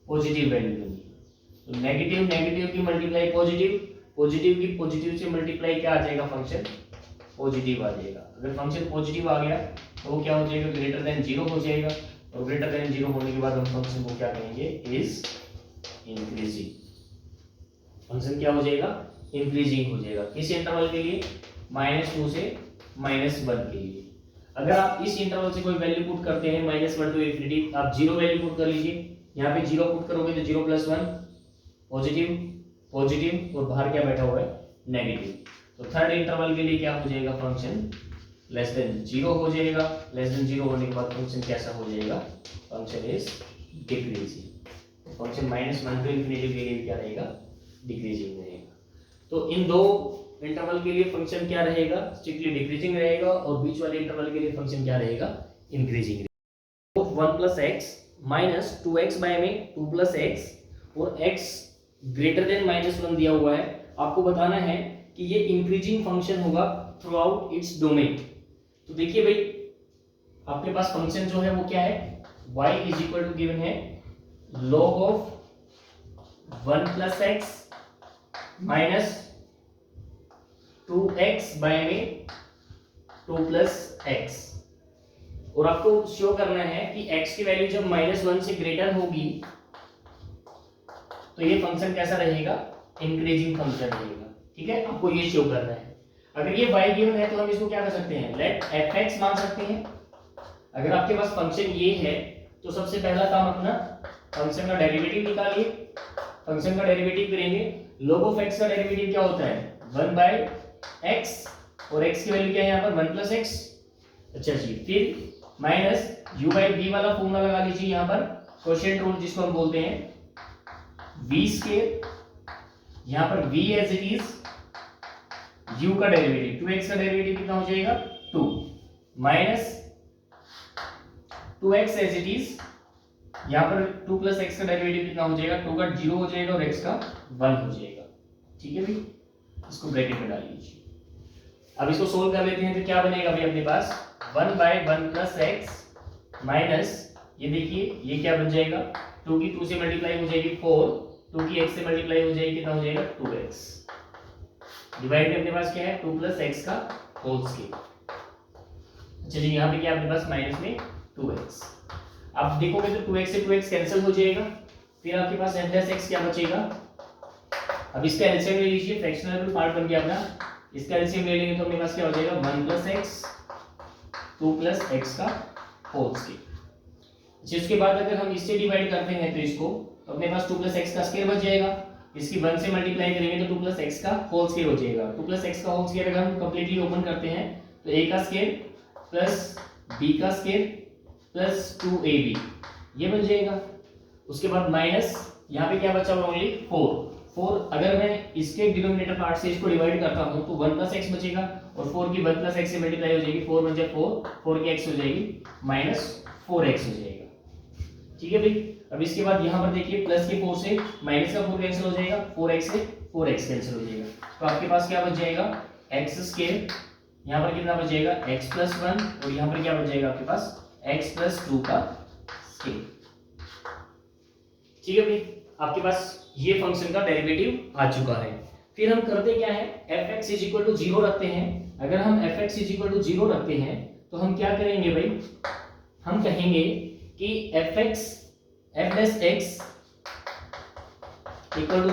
पॉजिटिव वैल्यू देनी है। तो नेगेटिव नेगेटिव की मल्टीप्लाई पॉजिटिव, पॉजिटिव की पॉजिटिव से मल्टीप्लाई क्या आ जाएगा, फंक्शन पॉजिटिव आ जाएगा। अगर फंक्शन पॉजिटिव आ गया तो वो क्या हो जाएगा, ग्रेटर देन 0 हो जाएगा। और ग्रेटर देन 0 होने के बाद हम फंक्शन को क्या कहेंगे, इज इंक्रीजिंग। फंक्शन क्या हो जाएगा, इंक्रीजिंग हो जाएगा। किस इंटरवल के लिए, -2 से -1 के लिए। अगर आप इस इंटरवल से कोई वैल्यू पुट करते हैं -1 टू इंफिनिटी, आप 0 वैल्यू पुट कर लीजिए। यहाँ पे 0 पुट करोगे तो 0 + 1 पॉजिटिव पॉजिटिव, और बाहर क्या बैठा हुआ है, नेगेटिव। तो थर्ड इंटरवल के लिए क्या हो जाएगा, फंक्शन लेस देन 0 हो जाएगा। लेस देन 0 होने के बाद फंक्शन कैसा हो जाएगा, function is decreasing. Function -1 to infinity के लिए क्या रहेगा, डिक्रीजिंग रहेगा। तो इन दो इंटरवल के लिए फंक्शन क्या रहेगा, स्ट्रिक्टली डिक्रीजिंग रहेगा, और बीच वाले इंटरवल के लिए फंक्शन क्या रहेगा, इंक्रीजिंग। 1 + x - 2x में 2 + x और x ग्रेटर देन -1 दिया हुआ है। आपको बताना है कि ये इंक्रीजिंग फंक्शन होगा थ्रू आउट इट्स डोमेन। तो देखिए भाई, आपके पास फंक्शन जो है वो क्या है, y = गिवन है log of 1 + x - 2x में 2 + x। और आपको शो करना है कि x की वैल्यू जब -1 से ग्रेटर होगी तो ये फंक्शन कैसा रहेगा, इंक्रीजिंग फंक्शन रहेगा। ठीक है, आपको ये शो करना है। अगर ये y गिवन है तो हम इसको क्या कर सकते हैं, लेट fx मान सकते हैं। अगर आपके पास फंक्शन ये है तो सबसे पहला काम अपना फंक्शन का डेरिवेटिव निकालिए। फंक्शन का डेरिवेटिव करेंगे, log of x का डेरिवेटिव क्या होता है, 1/x, और x की वैल्यू क्या है यहाँ पर 1 + x। अच्छा जी, फिर माइनस u/v वाला फॉर्मूला लगा लीजिए यहाँ पर, क्वोशिएंट रूल जिसको हम बोलते हैं, v², यहाँ पर v as it is u का डेरिवेटिव, 2x का डेरिवेटिव कितना हो जाएगा, 2 minus 2x as it is, यहाँ पर 2 + x का डेरिवेटिव कितना हो जाएगा, 2 का 0 हो जाएगा और x का 1 हो जाएगा। ठीक है भाई, इसको ब्रैकेट में डाल लीजिए। अब इसको सोल्व कर लेते हैं तो क्या बनेगा भाई अपने पास, 1/1 + x माइनस, ये देखिए ये क्या बन जाएगा, 2 की 2 से मल्टीप्लाई हो जाएगी 4, 2 की x से मल्टीप्लाई हो जाएगी, कितना हो जाएगा 2x, डिवाइड में अपने पास क्या है 2 + x का होल स्क्वायर। अच्छा जी, यहाँ पे क्या अपने पास माइनस में 2x। आप देखोगे तो 2x से 2x कैंसिल हो जाएगा, फिर आपके पास f+x क्या बचेगा। अब इसका एलसीएम ले लीजिए, फ्रैक्शनल पार्ट बन गया अपना, इसका एलसीएम ले लेंगे तो अपने पास क्या हो जाएगा, 1 + x 2 + x का होल स्क्वायर। अच्छा, इसके बाद अगर हम इससे डिवाइड करते हैं तो इसको, तो अपने पास 2 + x का स्क्वायर बच जाएगा। इसकी 1 से मल्टीप्लाई करेंगे तो 2 + x का होल स्क्वायर हो जाएगा। 2 + x का होल स्क्वायर अगर हम कंप्लीटली ओपन करते हैं तो a का स्क्वायर प्लस b का स्क्वायर प्लस 2ab ये बन जाएगा। उसके बाद माइनस यहाँ पे क्या बचा हुआ, ओनली 4। अगर मैं इसके डिनोमिनेटर पार्ट से इसको डिवाइड करता हूँ तो 1 + x बचेगा, और 4 की 1 + x से मल्टीप्लाई हो जाएगी, 4 × 4 की x हो जाएगी -4x हो जाएगा। ठीक है भाई, अब इसके बाद यहाँ पर देखिए प्लस के 4 से माइनस का 4 कैंसिल हो जाएगा, 4x से 4x कैंसिल हो जाएगा, तो आपके पास क्या बच जाएगा, x², यहाँ पर कितना बच जाएगा x + 1, और यहाँ पर क्या बच जाएगा आपके पास x + 2 का स्क्वायर। ठीक है भाई, आपके पास ये फंक्शन का डेरिवेटिव आ चुका है। फिर हम करते क्या है, fx = 0 रखते हैं। अगर हम fx = 0 रखते हैं तो हम क्या करेंगे भाई, हम कहेंगे कि f+x =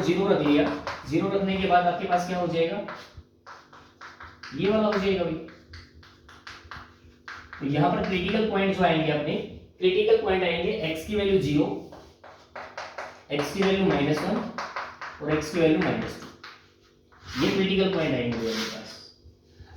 0 रख लिया। 0 रखने के बाद आपके पास क्या हो जाएगा, ये वाला हो जाएगा भाई। तो यहाँ पर क्रिटिकल पॉइंट जो आएंगे अपने, क्रिटिकल पॉइंट आएंगे x की वैल्यू 0, x की वैल्यू -1 और x की वैल्यू -2। ये क्रिटिकल पॉइंट आएंगे मेरे पास।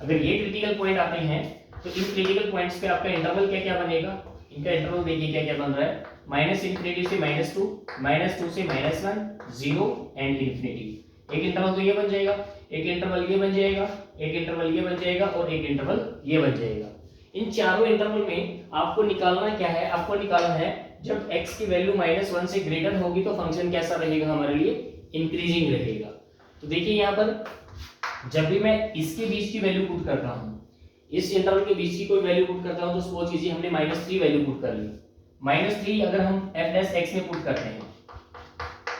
अगर ये क्रिटिकल पॉइंट आते हैं तो इन क्रिटिकल पॉइंट्स पे आपका इंटरवल क्या क्या बनेगा, इनका इंटरवल देखिए क्या क्या बन रहा है, -∞ से -2, -2 से -1, 0 एंड इंफिनिटी। एक इंटरवल तो ये बन जाएगा। एक इंटरवल ये बन जाएगा, एक इंटरवल ये बन जाएगा और एक इंटरवल ये बन जाएगा। इन चारों इंटरवल में आपको निकालना क्या है, आपको निकालना है जब x की वैल्यू -1 से ग्रेटर होगी तो फंक्शन कैसा रहेगा हमारे लिए, इंक्रीजिंग रहेगा। तो देखिए यहाँ पर जब भी मैं इसके बीच की वैल्यू पुट करता हूँ, इस इंटरवल के बीच की कोई वैल्यू पुट करता हूँ, तो सपोज कीजिए हमने -3 वैल्यू पुट कर ली। -3 अगर हम f' में पुट करते हैं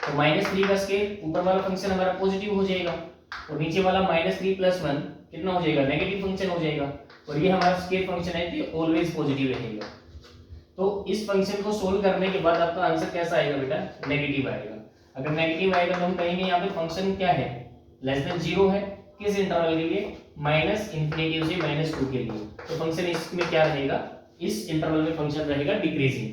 तो -3 का स्केल ऊपर वाला फंक्शन हमारा पॉजिटिव हो जाएगा और नीचे वाला -3 + 1 कितना हो जाएगा, नेगेटिव फंक्शन हो जाएगा। और ये हमारा स्केल फंक्शन है तो ऑलवेज पॉजिटिव रहेगा। तो इस फंक्शन को सोल्व करने के बाद आपका आंसर कैसा आएगा बेटा, नेगेटिव आएगा। अगर नेगेटिव आएगा तो हम कहेंगे यहाँ पे फंक्शन क्या है, <0 है। किस इंटरवल के लिए, -∞ से -2 के लिए। तो फंक्शन इसमें क्या रहेगा, इस इंटरवल में फंक्शन रहेगा डिक्रीजिंग।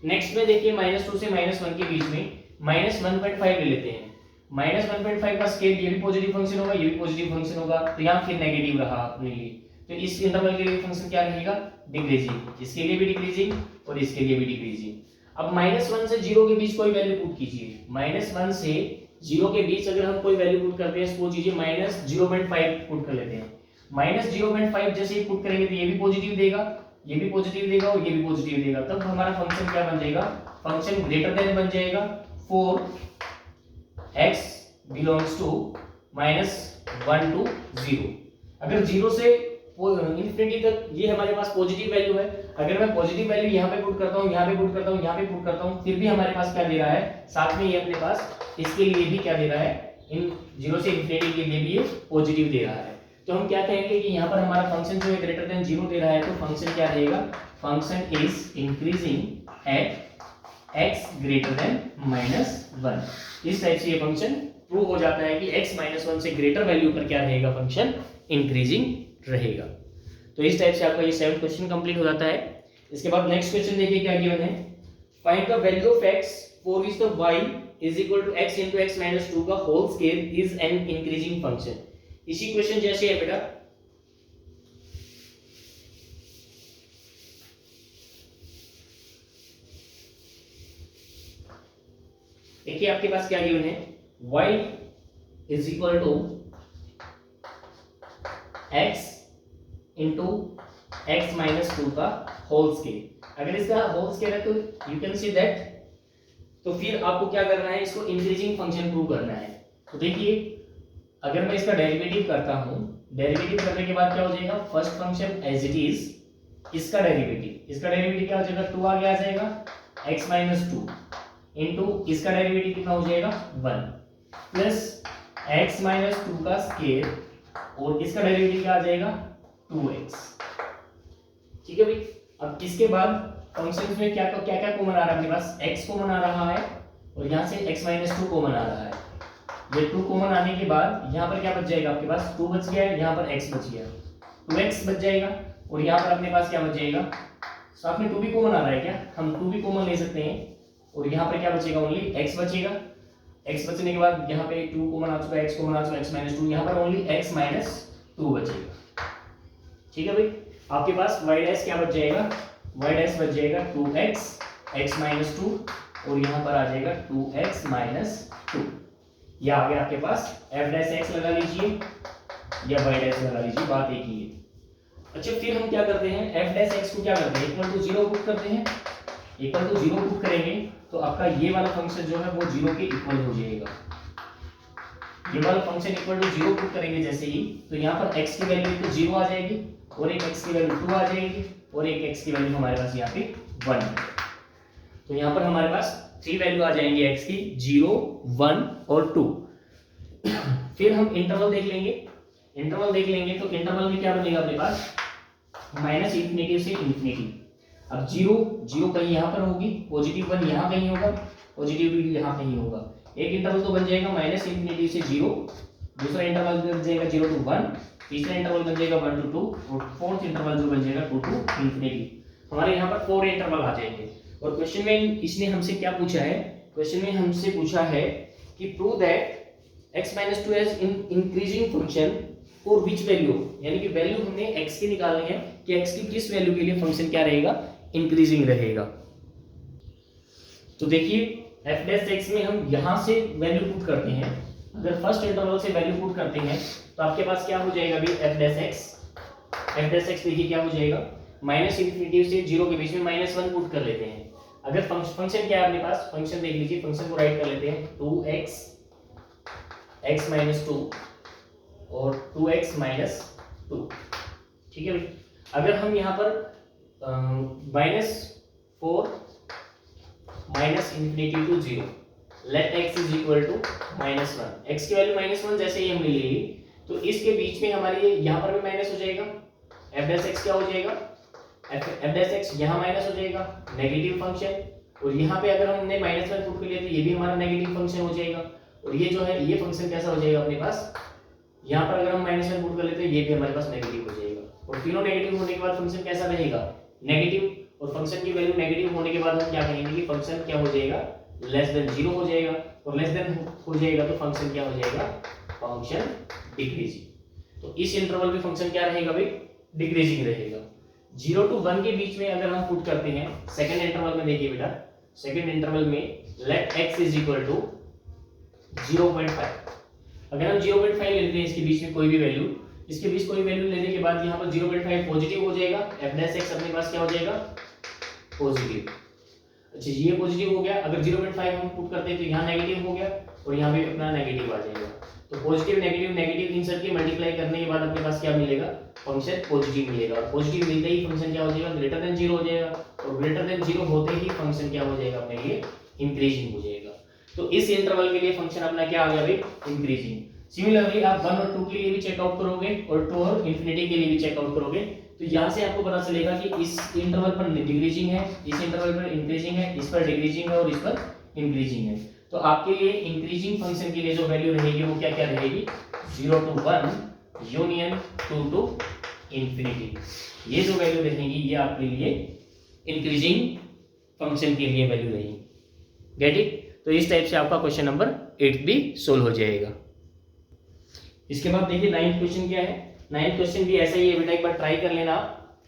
नेक्स्ट में देखिए -2 से -1 के बीच में -1.5 ले लेते हैं। -1.5 का स्केल ये भी पॉजिटिव फंक्शन होगा, ये भी पॉजिटिव फंक्शन होगा, तो यहाँ फिर नेगेटिव रहा अपने लिए। तो इस इंटरवल के लिए फंक्शन क्या रहेगा, डिक्रीजिंग। इसके लिए भी डिक्रीजिंग और इसके लिए भी डिक्रीजिंग। अब -1 से 0 के बीच कोई वैल्यू पुट कीजिए। -1 से 0 के बीच अगर हम कोई वैल्यू पुट करते हैं, सपोज कीजिए -0.5 पुट कर लेते हैं। -0.5 जैसे ही पुट करेंगे तो ये भी पॉजिटिव देगा, ये भी पॉजिटिव देगा और ये भी पॉजिटिव देगा। तब हमारा फंक्शन क्या बन जाएगा, फंक्शन ग्रेटर देन बन जाएगा 4x बिलोंग्स टू -1 to 0। अगर 0 से इंफिनिटी तक ये हमारे पास पॉजिटिव वैल्यू है। अगर मैं पॉजिटिव वैल्यू यहाँ पे पुट करता हूँ, यहाँ पे पुट करता हूँ, यहाँ पे पुट करता हूँ, फिर भी हमारे पास क्या दे रहा है, साथ में ये अपने पास इसके लिए भी क्या दे रहा है, इन 0 से इंफिनिटी के लिए भी ये पॉजिटिव दे रहा है। तो हम क्या कहेंगे कि यहाँ पर हमारा फंक्शन जो है ग्रेटर देन 0 दे रहा है, तो फंक्शन क्या रहेगा, function is increasing at x greater then -1। इस टाइप से ये फंक्शन प्रूव हो जाता है कि x -1 से ग्रेटर वैल्यू पर क्या रहेगा, फंक्शन इंक्रीजिंग रहेगा। तो इस टाइप से आपका ये 7th क्वेश्चन कंप्लीट हो जाता है। इसके बाद नेक्स्ट क्वेश्चन देखिए क्या गिवन है, find the value of x for which the y is equal to x into x - 2 का whole square is an increasing function. इसी क्वेश्चन जैसे है बेटा, देखिए आपके पास क्या गिवन है, y is equal to x into x - 2 का होल स्केल। अगर इसका होल स्केल है तो यू कैन सी दैट, तो फिर आपको क्या करना है, इसको इंक्रीजिंग फंक्शन प्रूव करना है। तो देखिए अगर मैं इसका डेरिवेटिव करता हूं, डेरिवेटिव करने के बाद क्या हो जाएगा, first function as it is, इसका डेरिवेटिव क्या हो जाएगा, 2 आगे आ जाएगा, x - 2 इंटू इसका डेरिवेटिव कितना हो जाएगा 1 प्लस x - 2 का स्केल और इसका डेरिवेटिव क्या आ जाएगा 2x। ठीक है भाई। अब इसके बाद फंक्शंस में क्या क्या कॉमन आ रहा है, अपने पास x कॉमन आ रहा है और यहाँ से x - 2 कॉमन आ रहा है। ये 2 कॉमन आने के बाद यहाँ पर क्या बच जाएगा, आपके पास 2 बच गया है, यहाँ पर x बच गया, 2x बच जाएगा और यहाँ पर अपने पास क्या बच जाएगा, साथ में 2 भी कॉमन आ रहा है क्या, हम 2 भी कॉमन ले सकते हैं और यहाँ पर क्या बचेगा, ओनली x बचेगा। x बचने के बाद यहाँ पे 2 कॉमन आ चुका है, x कॉमन आ चुका है, x - 2, यहाँ पर ओनली x - 2 बचेगा। ठीक है भाई। आपके पास y डैश क्या बच जाएगा, y डैश बच जाएगा 2x x - 2 और यहाँ पर आ जाएगा 2x - 2। या आ गया आपके पास f डैश x लगा लीजिए या y डैश लगा लीजिए, बात एक ही है। अच्छा फिर हम क्या करते हैं, f डैश x को क्या करते हैं, इक्वल टू 0 पुट करते हैं। इक्वल टू 0 पुट करेंगे तो आपका ये वाला फंक्शन जो है वो 0 के इक्वल हो जाएगा। ये वाला फंक्शन इक्वल टू 0 पुट करेंगे जैसे ही, तो यहाँ पर x की वैल्यू तो 0 आ जाएगी और एक x की वैल्यू 2 आ जाएगी और एक x की वैल्यू हमारे पास यहाँ पे 1 है। तो यहाँ पर हमारे पास 3 वैल्यू आ जाएंगे x की, 0, 1 और 2। फिर हम इंटरवल देख लेंगे। इंटरवल देख लेंगे तो इंटरवल में क्या बनेगा अपने पास, -∞ से ∞। अब 0 कहीं यहाँ पर होगी, +1 यहाँ कहीं होगा, +2 यहाँ कहीं होगा। एक इंटरवल तो बन जाएगा -∞ से 0, दूसरा इंटरवल बन जाएगा 0 to 1, तीसरा इंटरवल बन जाएगा 1 to 2 और फोर्थ इंटरवल जो बन जाएगा 2 to ∞। हमारे यहाँ पर 4 इंटरवल आ जाएंगे। और क्वेश्चन में इसने हमसे क्या पूछा है, क्वेश्चन में हमसे पूछा है कि prove that x - 2 as increasing function for which value, यानी कि वैल्यू हमने x की निकालनी है कि x की किस वैल्यू के लिए फंक्शन क्या रहेगा, इंक्रीजिंग रहेगा। तो देखिए f डैश x में हम यहां से वैल्यू पुट करते हैं, अगर फर्स्ट इंटरवल से वैल्यू पुट करते हैं तो आपके पास क्या हो जाएगा अभी एफ डैश एक्स देखिए क्या हो जाएगा, माइनस इन्फिनिटी से 0 के बीच में -1 पुट कर लेते हैं। अगर फंक्शन क्या है अपने पास, फंक्शन देख लीजिए, फंक्शन को राइट कर लेते हैं 2x x माइनस 2 और 2x माइनस 2, ठीक है भाई। अगर हम यहाँ पर -4 minus infinity to 0 let x is equal to -1, x की वैल्यू -1 जैसे ही हमने ले ली तो इसके बीच में हमारे यहाँ पर भी माइनस हो जाएगा, f डैश x क्या हो जाएगा, f डैश x यहाँ माइनस हो जाएगा, नेगेटिव फंक्शन, और यहाँ पे अगर हमने -1 पुट कर लिया तो ये भी हमारा नेगेटिव फंक्शन हो जाएगा, और ये जो है ये फंक्शन कैसा हो जाएगा अपने पास, यहाँ पर अगर हम -1 पुट कर लेते हैं ये भी हमारे पास नेगेटिव हो जाएगा, और तीनों नेगेटिव होने के बाद फंक्शन कैसा रहेगा, नेगेटिव, और फंक्शन की वैल्यू नेगेटिव होने के बाद हम क्या कहेंगे कि फंक्शन क्या हो जाएगा, लेस देन 0 हो जाएगा, और लेस देन हो जाएगा तो फंक्शन क्या हो जाएगा, फंक्शन डिक्रीजिंग। तो इस इंटरवल पे फंक्शन क्या रहेगा भाई, डिक्रीजिंग रहेगा। 0 to 1 के बीच में अगर हम पुट करते हैं सेकंड इंटरवल में, देखिए बेटा सेकंड इंटरवल में let x is equal to 0.5, अगर हम 0.5 ले लेते हैं इसके बीच में कोई भी वैल्यू, इसके बीच कोई वैल्यू लेने के बाद यहाँ पर 0.5 पॉजिटिव हो जाएगा, f डैश x अपने पास क्या हो जाएगा, पॉजिटिव। अच्छा ये पॉजिटिव हो गया, अगर 0.5 हम पुट करते हैं तो यहाँ नेगेटिव हो गया, और यहाँ भी अपना नेगेटिव आ जाएगा, तो पॉजिटिव नेगेटिव नेगेटिव इन सब की मल्टीप्लाई करने के बाद अपने पास क्या मिलेगा, फंक्शन पॉजिटिव मिलेगा, और पॉजिटिव मिलते ही फंक्शन क्या हो जाएगा, ग्रेटर देन 0 हो जाएगा, और ग्रेटर देन 0 होते ही फंक्शन क्या हो जाएगा अपने लिए, इंक्रीजिंग हो जाएगा। तो इस इंटरवल के लिए फंक्शन अपना क्या आ गया भाई, इंक्रीजिंग। सिमिलरली आप 1 और 2 के लिए भी चेकआउट करोगे और 2 और इंफिनिटी के लिए भी चेकआउट करोगे, तो यहाँ से आपको पता चलेगा कि इस इंटरवल पर डिक्रीजिंग है, इस इंटरवल पर इंक्रीजिंग है, इस पर डिक्रीजिंग है और इस पर इंक्रीजिंग है। तो आपके लिए इंक्रीजिंग फंक्शन के लिए जो वैल्यू रहेगी वो क्या क्या रहेगी, 0 to 1 यूनियन 2 to इंफिनिटी, ये जो वैल्यू रहेगी ये आपके लिए इंक्रीजिंग फंक्शन के लिए वैल्यू रहेगी। Get it? तो इस टाइप से आपका क्वेश्चन नंबर 8 भी सोल्व हो जाएगा। इसके बाद देखिए 9th क्वेश्चन क्या है। 9th क्वेश्चन भी ऐसा ही है बेटा, एक बार ट्राई कर लेना,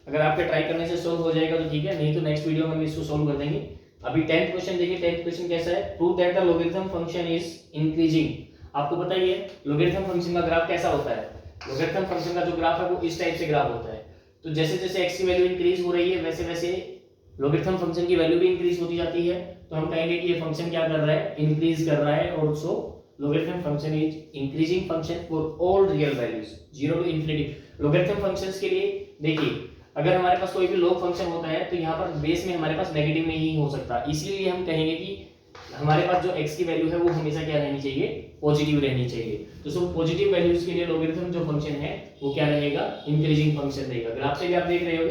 अगर आपके ट्राई करने से सोल्व हो जाएगा तो ठीक है, नहीं तो नेक्स्ट वीडियो में हम इसको सोल्व कर देंगे। अभी 10th क्वेश्चन देखिए। 10th क्वेश्चन कैसा है, prove that the logarithm function is increasing. आपको पता ही है लॉगरिथम फंक्शन का ग्राफ कैसा होता है, लॉगरिथम फंक्शन का जो ग्राफ है वो इस टाइप से ग्राफ होता है। तो जैसे जैसे x की वैल्यू इंक्रीज हो रही है वैसे वैसे लॉगरिथम फंक्शन की वैल्यू भी इंक्रीज होती जाती है। तो हम कहेंगे कि ये फंक्शन क्या कर रहा है, इंक्रीज कर रहा है, और सो logarithm function is increasing function for all real values 0 to infinity। logarithm functions के लिए देखिए अगर हमारे पास कोई भी log फंक्शन होता है तो यहाँ पर बेस में हमारे पास नेगेटिव नहीं हो सकता, इसीलिए हम कहेंगे कि हमारे पास जो x की वैल्यू है वो हमेशा क्या रहनी चाहिए, पॉजिटिव रहनी चाहिए। तो सो पॉजिटिव वैल्यूज के लिए logarithm जो फंक्शन है वो क्या रहेगा, इंक्रीजिंग फंक्शन रहेगा। ग्राफ से भी आप देख रहे हो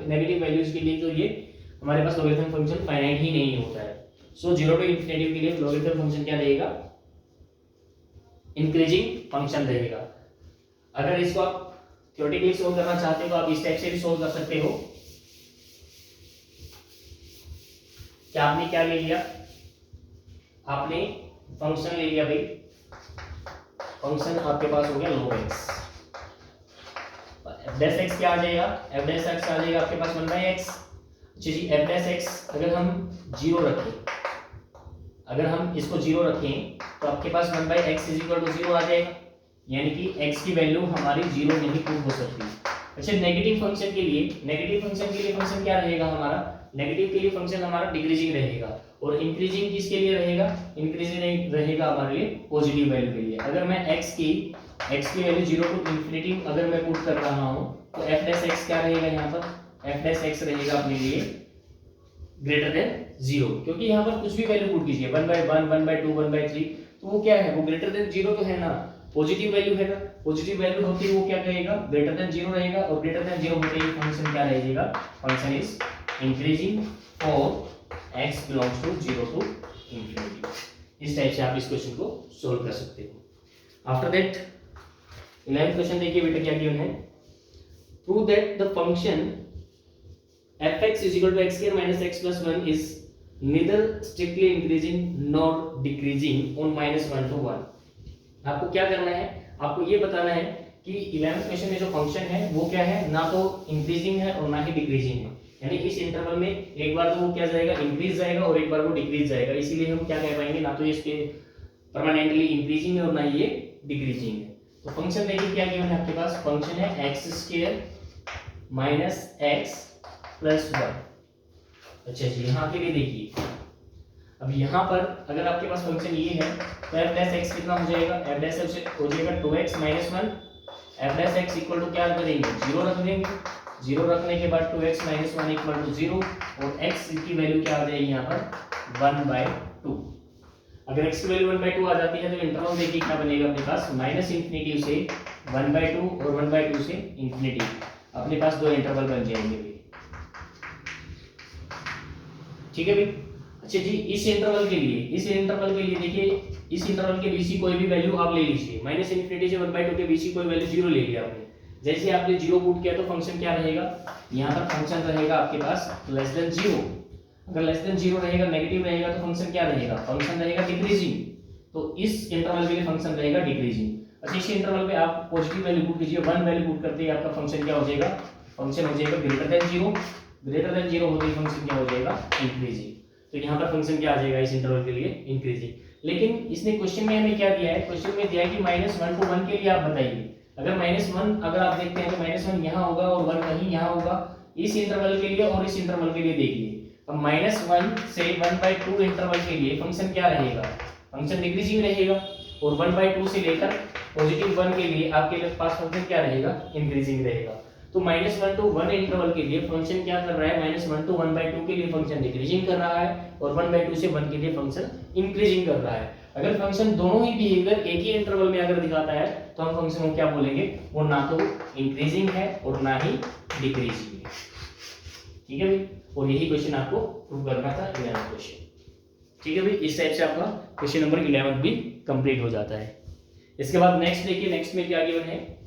नेगेटिव वैल्यूज के लिए तो ये हमारे पास logarithm फंक्शन फाइनाइट ही नहीं होता है। सो 0 to infinity के लिए logarithm फंक्शन क्या रहेगा, इंक्रीजिंग फंक्शन रहेगा। अगर इसको आप थ्योरेटिकली सोल्व करना चाहते हो तो आप इस टाइप से भी सोल्व कर सकते हो। क्या आपने क्या ले लिया, आपने फंक्शन ले लिया भाई, फंक्शन आपके पास हो गया log x, f dash x क्या आ जाएगा, f डैश x आ जाएगा आपके पास 1/x। अच्छा जी f डैश x अगर हम 0 रखें, अगर हम इसको 0 रखें तो आपके पास 1/x इज इक्वल टू 0 आ जाएगा, यानी कि x की वैल्यू हमारी 0 नहीं प्रूव हो सकती। अच्छा नेगेटिव फंक्शन के लिए फंक्शन क्या रहेगा हमारा, नेगेटिव के लिए फंक्शन हमारा डिक्रीजिंग रहेगा, और इंक्रीजिंग किसके लिए रहेगा, इंक्रीजिंग रहेगा हमारे लिए पॉजिटिव वैल्यू के लिए। अगर मैं x की वैल्यू 0 टू इंफिनिटी अगर मैं पुट कर रहा हूं तो f डैश x क्या रहेगा, यहाँ पर f डैश x रहेगा अपने लिए ग्रेटर देन 0, क्योंकि यहाँ पर कुछ भी वैल्यू पुट कीजिए 1/1 1/2 1/3 तो वो क्या है, वो ग्रेटर देन 0 तो है ना, पॉजिटिव वैल्यू है ना, पॉजिटिव वैल्यू होती है वो क्या कहेगा, ग्रेटर देन 0 रहेगा, और ग्रेटर देन 0 होते ही फंक्शन क्या रहेगा, function is increasing for x belongs to 0 to infinity. इस टाइप से आप इस क्वेश्चन को सोल्व कर सकते हो। आफ्टर दैट 11th क्वेश्चन देखिए बेटा क्या गिवन है, prove that the function fx is equal to x square minus x plus 1 is neither strictly increasing nor decreasing on -1 to 1। आपको क्या करना है, आपको ये बताना है कि 11th क्वेश्चन में जो फंक्शन है वो क्या है, ना तो इंक्रीजिंग है और ना ही डिक्रीजिंग है, यानी इस इंटरवल में एक बार तो वो क्या जाएगा, इंक्रीज जाएगा, और एक बार वो डिक्रीज जाएगा। इसीलिए हम क्या कह पाएंगे, ना तो इसके परमानेंटली इंक्रीजिंग है और ना ये डिक्रीजिंग है। तो फंक्शन देखिए क्या गिवन है आपके पास, फंक्शन है x square minus x plus 1। अच्छा जी, यहाँ के लिए देखिए, अब यहाँ पर अगर आपके पास फंक्शन ये है तो एफ डैश एक्स कितना हो जाएगा, एफ डैश एक्स हो जाएगा 2x minus 1। F dash x equal to क्या करेंगे, 0 रख देंगे। 0 रखने के बाद 2x माइनस 1 इक्वल टू 0 और x की वैल्यू क्या आ जाएगी यहाँ पर 1/2। अगर x की वैल्यू 1/2 आ जाती है तो इंटरवल देखिए क्या बनेगा अपने पास, माइनस इंफिनिटी से 1/2 और 1/2 से इंफिनिटी। अपने पास दो इंटरवल बन जाएंगे। ठीक है भाई। अच्छा जी, इस इंटरवल के लिए देखिए, इस इंटरवल के बीच की कोई भी वैल्यू आप ले लीजिए, माइनस इंफिनिटी से 1/2 के बीच की कोई वैल्यू 0 ले लिया आपने। जैसे आपने 0 पुट किया तो फंक्शन क्या रहेगा, यहाँ पर फंक्शन रहेगा आपके पास लेस देन 0। अगर लेस देन 0 रहेगा, नेगेटिव रहेगा तो फंक्शन क्या रहेगा, फंक्शन रहेगा डिक्रीजिंग। तो इस इंटरवल के लिए फंक्शन रहेगा डिक्रीजिंग। अच्छा, इस इंटरवल पे आप पॉजिटिव वैल्यू पुट कीजिए, 1 वैल्यू पुट करते ही आपका फंक्शन क्या हो जाएगा, फंक्शन हो जाएगा ग्रेटर देन 0। ग्रेटर देन 0 होते ही फंक्शन क्या हो जाएगा, इंक्रीजिंग। तो यहाँ पर फंक्शन क्या आ जाएगा इस इंटरवल के लिए, इंक्रीजिंग। लेकिन इसने क्वेश्चन में हमें क्या दिया है, क्वेश्चन में दिया है कि -1 to 1 के लिए आप बताइए। अगर -1 अगर आप देखते हैं तो -1 यहाँ होगा और 1 कहीं यहाँ होगा, इस इंटरवल के लिए और इस इंटरवल के लिए देखिए। अब -1 से 1/2 इंटरवल के लिए फंक्शन क्या रहेगा, फंक्शन डिक्रीजिंग रहेगा। और 1/2 से लेकर +1 के लिए आपके पास फंक्शन क्या रहेगा, इंक्रीजिंग रहेगा। तो -1 to 1 इंटरवल के लिए फंक्शन क्या कर रहा है, -1 to 1/2 के लिए फंक्शन डिक्रीजिंग कर रहा है और 1/2 से 1 के लिए फंक्शन इंक्रीजिंग कर रहा है। अगर फंक्शन दोनों ही बिहेवियर एक ही इंटरवल में अगर दिखाता है तो हम फंक्शन को क्या बोलेंगे, वो ना तो इंक्रीजिंग है और ना ही डिक्रीजिंग है। ठीक है भाई, और यही क्वेश्चन आपको प्रूव करना था, 11वां क्वेश्चन। ठीक है भाई, इस टाइप से आपका क्वेश्चन नंबर 11 भी कंप्लीट हो जाता है। इसके बाद नेक्स्ट देखिए, नेक्स्ट में क्या गिवन है।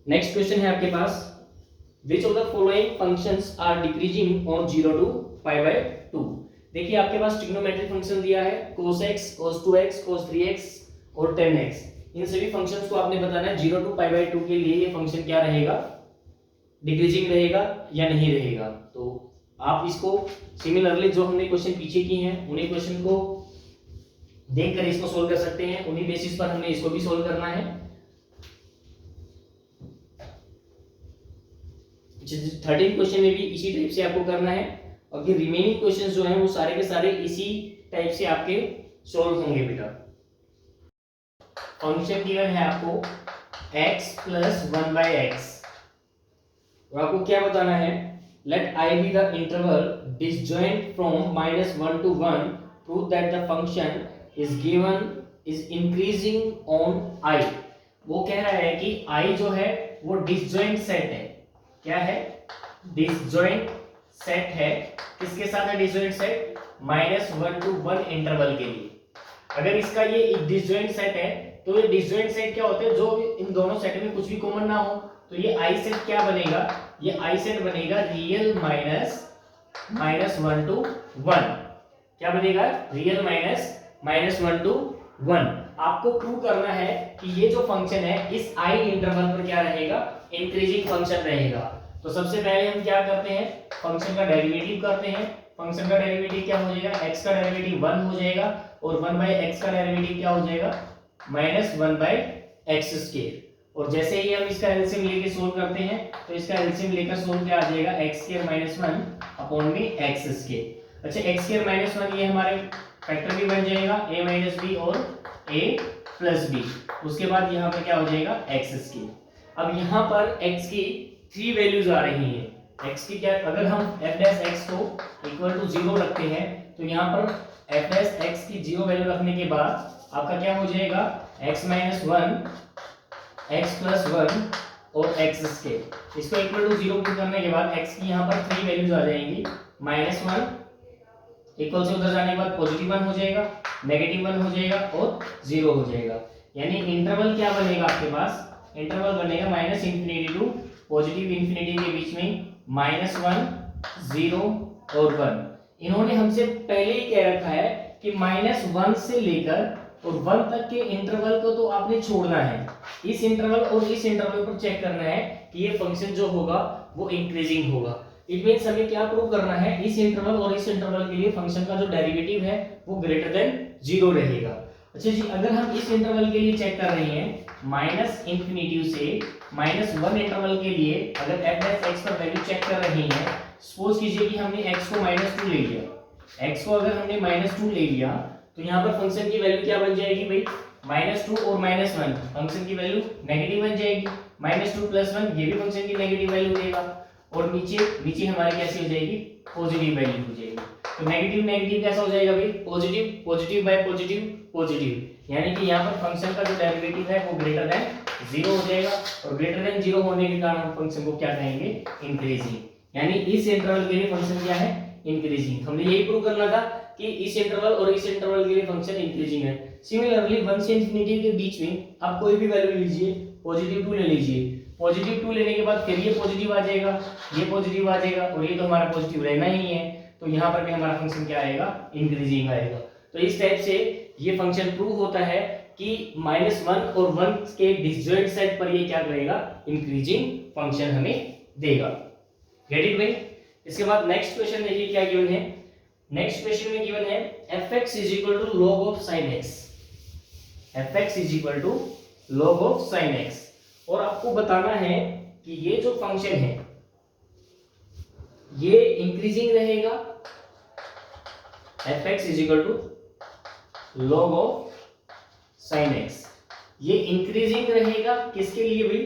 नेक्स्ट क्वेश्चन है आपके पास, which of the following functions are decreasing on 0 to π/2। देखिए आपके पास ट्रिग्नोमेट्रिक फंक्शन दिया है, cos x, cos 2x, cos 3x और 10x। इन सभी फंक्शंस को आपने बताना है 0 to π/2 के लिए ये फंक्शन क्या रहेगा, डिक्रीजिंग रहेगा या नहीं रहेगा। तो आप इसको सिमिलरली जो हमने क्वेश्चन पीछे किए हैं उन्हीं क्वेश्चन को देखकर इसको सोल्व कर सकते हैं, उन्हीं बेसिस पर हमने इसको भी सोल्व करना है। 13 क्वेश्चन में भी इसी टाइप से आपको करना है और ये रिमेनिंग क्वेश्चंस जो हैं वो सारे के सारे इसी टाइप से आपके सॉल्व होंगे बेटा। फंक्शन गिवन है आपको x + 1/x और आपको क्या बताना है, late i be the interval disjoint from -1 to 1, prove that the function is given is increasing on i। वो कह रहा है कि i जो है वो डिसजॉइंट सेट है। क्या है, डिसजॉइंट सेट है। किसके साथ है डिसजॉइंट सेट, -1 to 1 इंटरवल के लिए। अगर इसका ये एक डिसजॉइंट सेट है तो ये डिसजॉइंट सेट क्या होते हैं, जो इन दोनों सेट में कुछ भी कॉमन ना हो, तो ये आई सेट क्या बनेगा, ये आई सेट बनेगा रियल -1 to 1। क्या बनेगा, रियल -1 to 1। आपको प्रूव करना है कि ये जो फंक्शन है इस आई इंटरवल पर क्या रहेगा, इंक्रीजिंग फंक्शन रहेगा। तो सबसे पहले हम क्या करते हैं, फंक्शन का डेरिवेटिव करते हैं। फंक्शन का डेरिवेटिव क्या हो जाएगा, x का डेरिवेटिव 1 हो जाएगा और 1/x का डेरिवेटिव क्या हो जाएगा, -1/x²। और जैसे ही हम इसका एलसीएम लेके सोल्व करते हैं तो इसका एलसीएम लेकर सोल्व क्या आ जाएगा, x² - 1 में x²। अच्छा, x² - 1 ये हमारे फैक्टर भी बन जाएगा a - b और a + b। उसके बाद यहाँ पर क्या हो जाएगा, x²। अब यहाँ पर x की 3 वैल्यूज आ रही हैं। x की क्या, अगर हम f' को = 0 रखते हैं तो यहाँ पर f' की 0 वैल्यू रखने के बाद आपका क्या हो जाएगा, x - 1 x + 1 और x²। इसको = 0 पुट करने के बाद x की यहाँ पर 3 वैल्यूज आ जाएंगी, -1 इक्वल से उधर जाने के बाद +1 हो जाएगा, -1 हो जाएगा और 0 हो जाएगा। यानी इंटरवल क्या बनेगा आपके पास, इंटरवल बनेगा -∞ to +∞ के बीच में -1 0 और 1। इन्होंने हमसे पहले ही कह रखा है कि -1 से लेकर और 1 तक के इंटरवल को तो आपने छोड़ना है। इस इंटरवल और इस इंटरवल पर चेक करना है कि ये फंक्शन जो होगा वो इंक्रीजिंग होगा। इट मींस हमें क्या प्रूव करना है, इस इंटरवल और इस इंटरवल के लिए फंक्शन का जो डेरिवेटिव है वो ग्रेटर देन 0 रहेगा। अच्छा जी, अगर हम इस इंटरवल के लिए चेक कर रहे हैं माइनस इंफिनिटी से -1 इंटरवल के लिए, अगर f(x) पर वैल्यू चेक कर रहे हैं, सपोज कीजिए कि हमने x को -2 ले लिया, x को अगर हमने -2 ले लिया तो यहाँ पर फंक्शन की वैल्यू क्या बन जाएगी भाई, -2 और -1 फंक्शन की वैल्यू नेगेटिव बन जाएगी, -2 + 1 ये भी फंक्शन की नेगेटिव वैल्यू देगा, और नीचे नीचे हमारी कैसी हो जाएगी, पॉजिटिव वैल्यू हो जाएगी। तो नेगेटिव नेगेटिव कैसा हो जाएगा भाई, positive, positive bye positive positive, यानी कि यहाँ पर फंक्शन का जो डेरिवेटिव है वो ग्रेटर देन 0 हो जाएगा, और ग्रेटर देन 0 होने के कारण हम फंक्शन को क्या कहेंगे, इंक्रीजिंग, यानी इस इंटरवल के लिए फंक्शन क्या है, इंक्रीजिंग। हमने यही प्रूव करना था कि इस इंटरवल और इस इंटरवल के लिए फंक्शन इंक्रीजिंग है। सिमिलरली 1 से इंफिनिटी के बीच में आप कोई भी वैल्यू लीजिए, पॉजिटिव 2 ले लीजिए, पॉजिटिव 2 लेने के बाद फिर ये पॉजिटिव आ जाएगा, ये पॉजिटिव आ जाएगा, और ये तो हमारा पॉजिटिव रहना ही है, तो यहाँ पर भी हमारा फंक्शन क्या आएगा, इंक्रीजिंग आएगा। तो इस टाइप से ये फंक्शन प्रूव होता है कि -1 और 1 के डिसजॉइंट सेट पर ये क्या करेगा, इंक्रीजिंग फंक्शन हमें देगा। गेट इट भाई। इसके बाद नेक्स्ट क्वेश्चन देखिए क्या गिवन है। नेक्स्ट क्वेश्चन में गिवन है fx = log of sin x, fx = log of sin x, और आपको बताना है कि ये जो फंक्शन है ये इंक्रीजिंग रहेगा, fx = log of sin x, ये इंक्रीजिंग रहेगा किसके लिए भाई,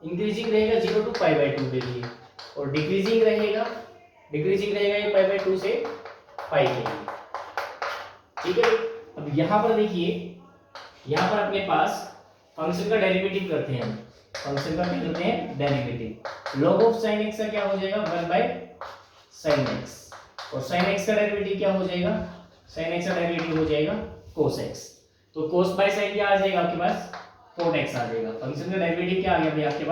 इंक्रीजिंग रहेगा 0 to π/2 के लिए, और डिक्रीजिंग रहेगा ये π/2 से π के लिए, ठीक है। अब यहां पर देखिए, यहां पर अपने पास फंक्शन का डेरिवेटिव करते हैं, फंक्शन का क्या करते हैं, derivative. log of sin x का क्या हो जाएगा, 1/sin x, और sin x का डेरिवेटिव क्या हो जाएगा, sin x का डेरिवेटिव हो जाएगा cos x, तो cos/sin क्या आ जाएगा आपके पास, cot x आ जाएगा। फंक्शन का डेरिवेटिव क्या आ गया भाई आपके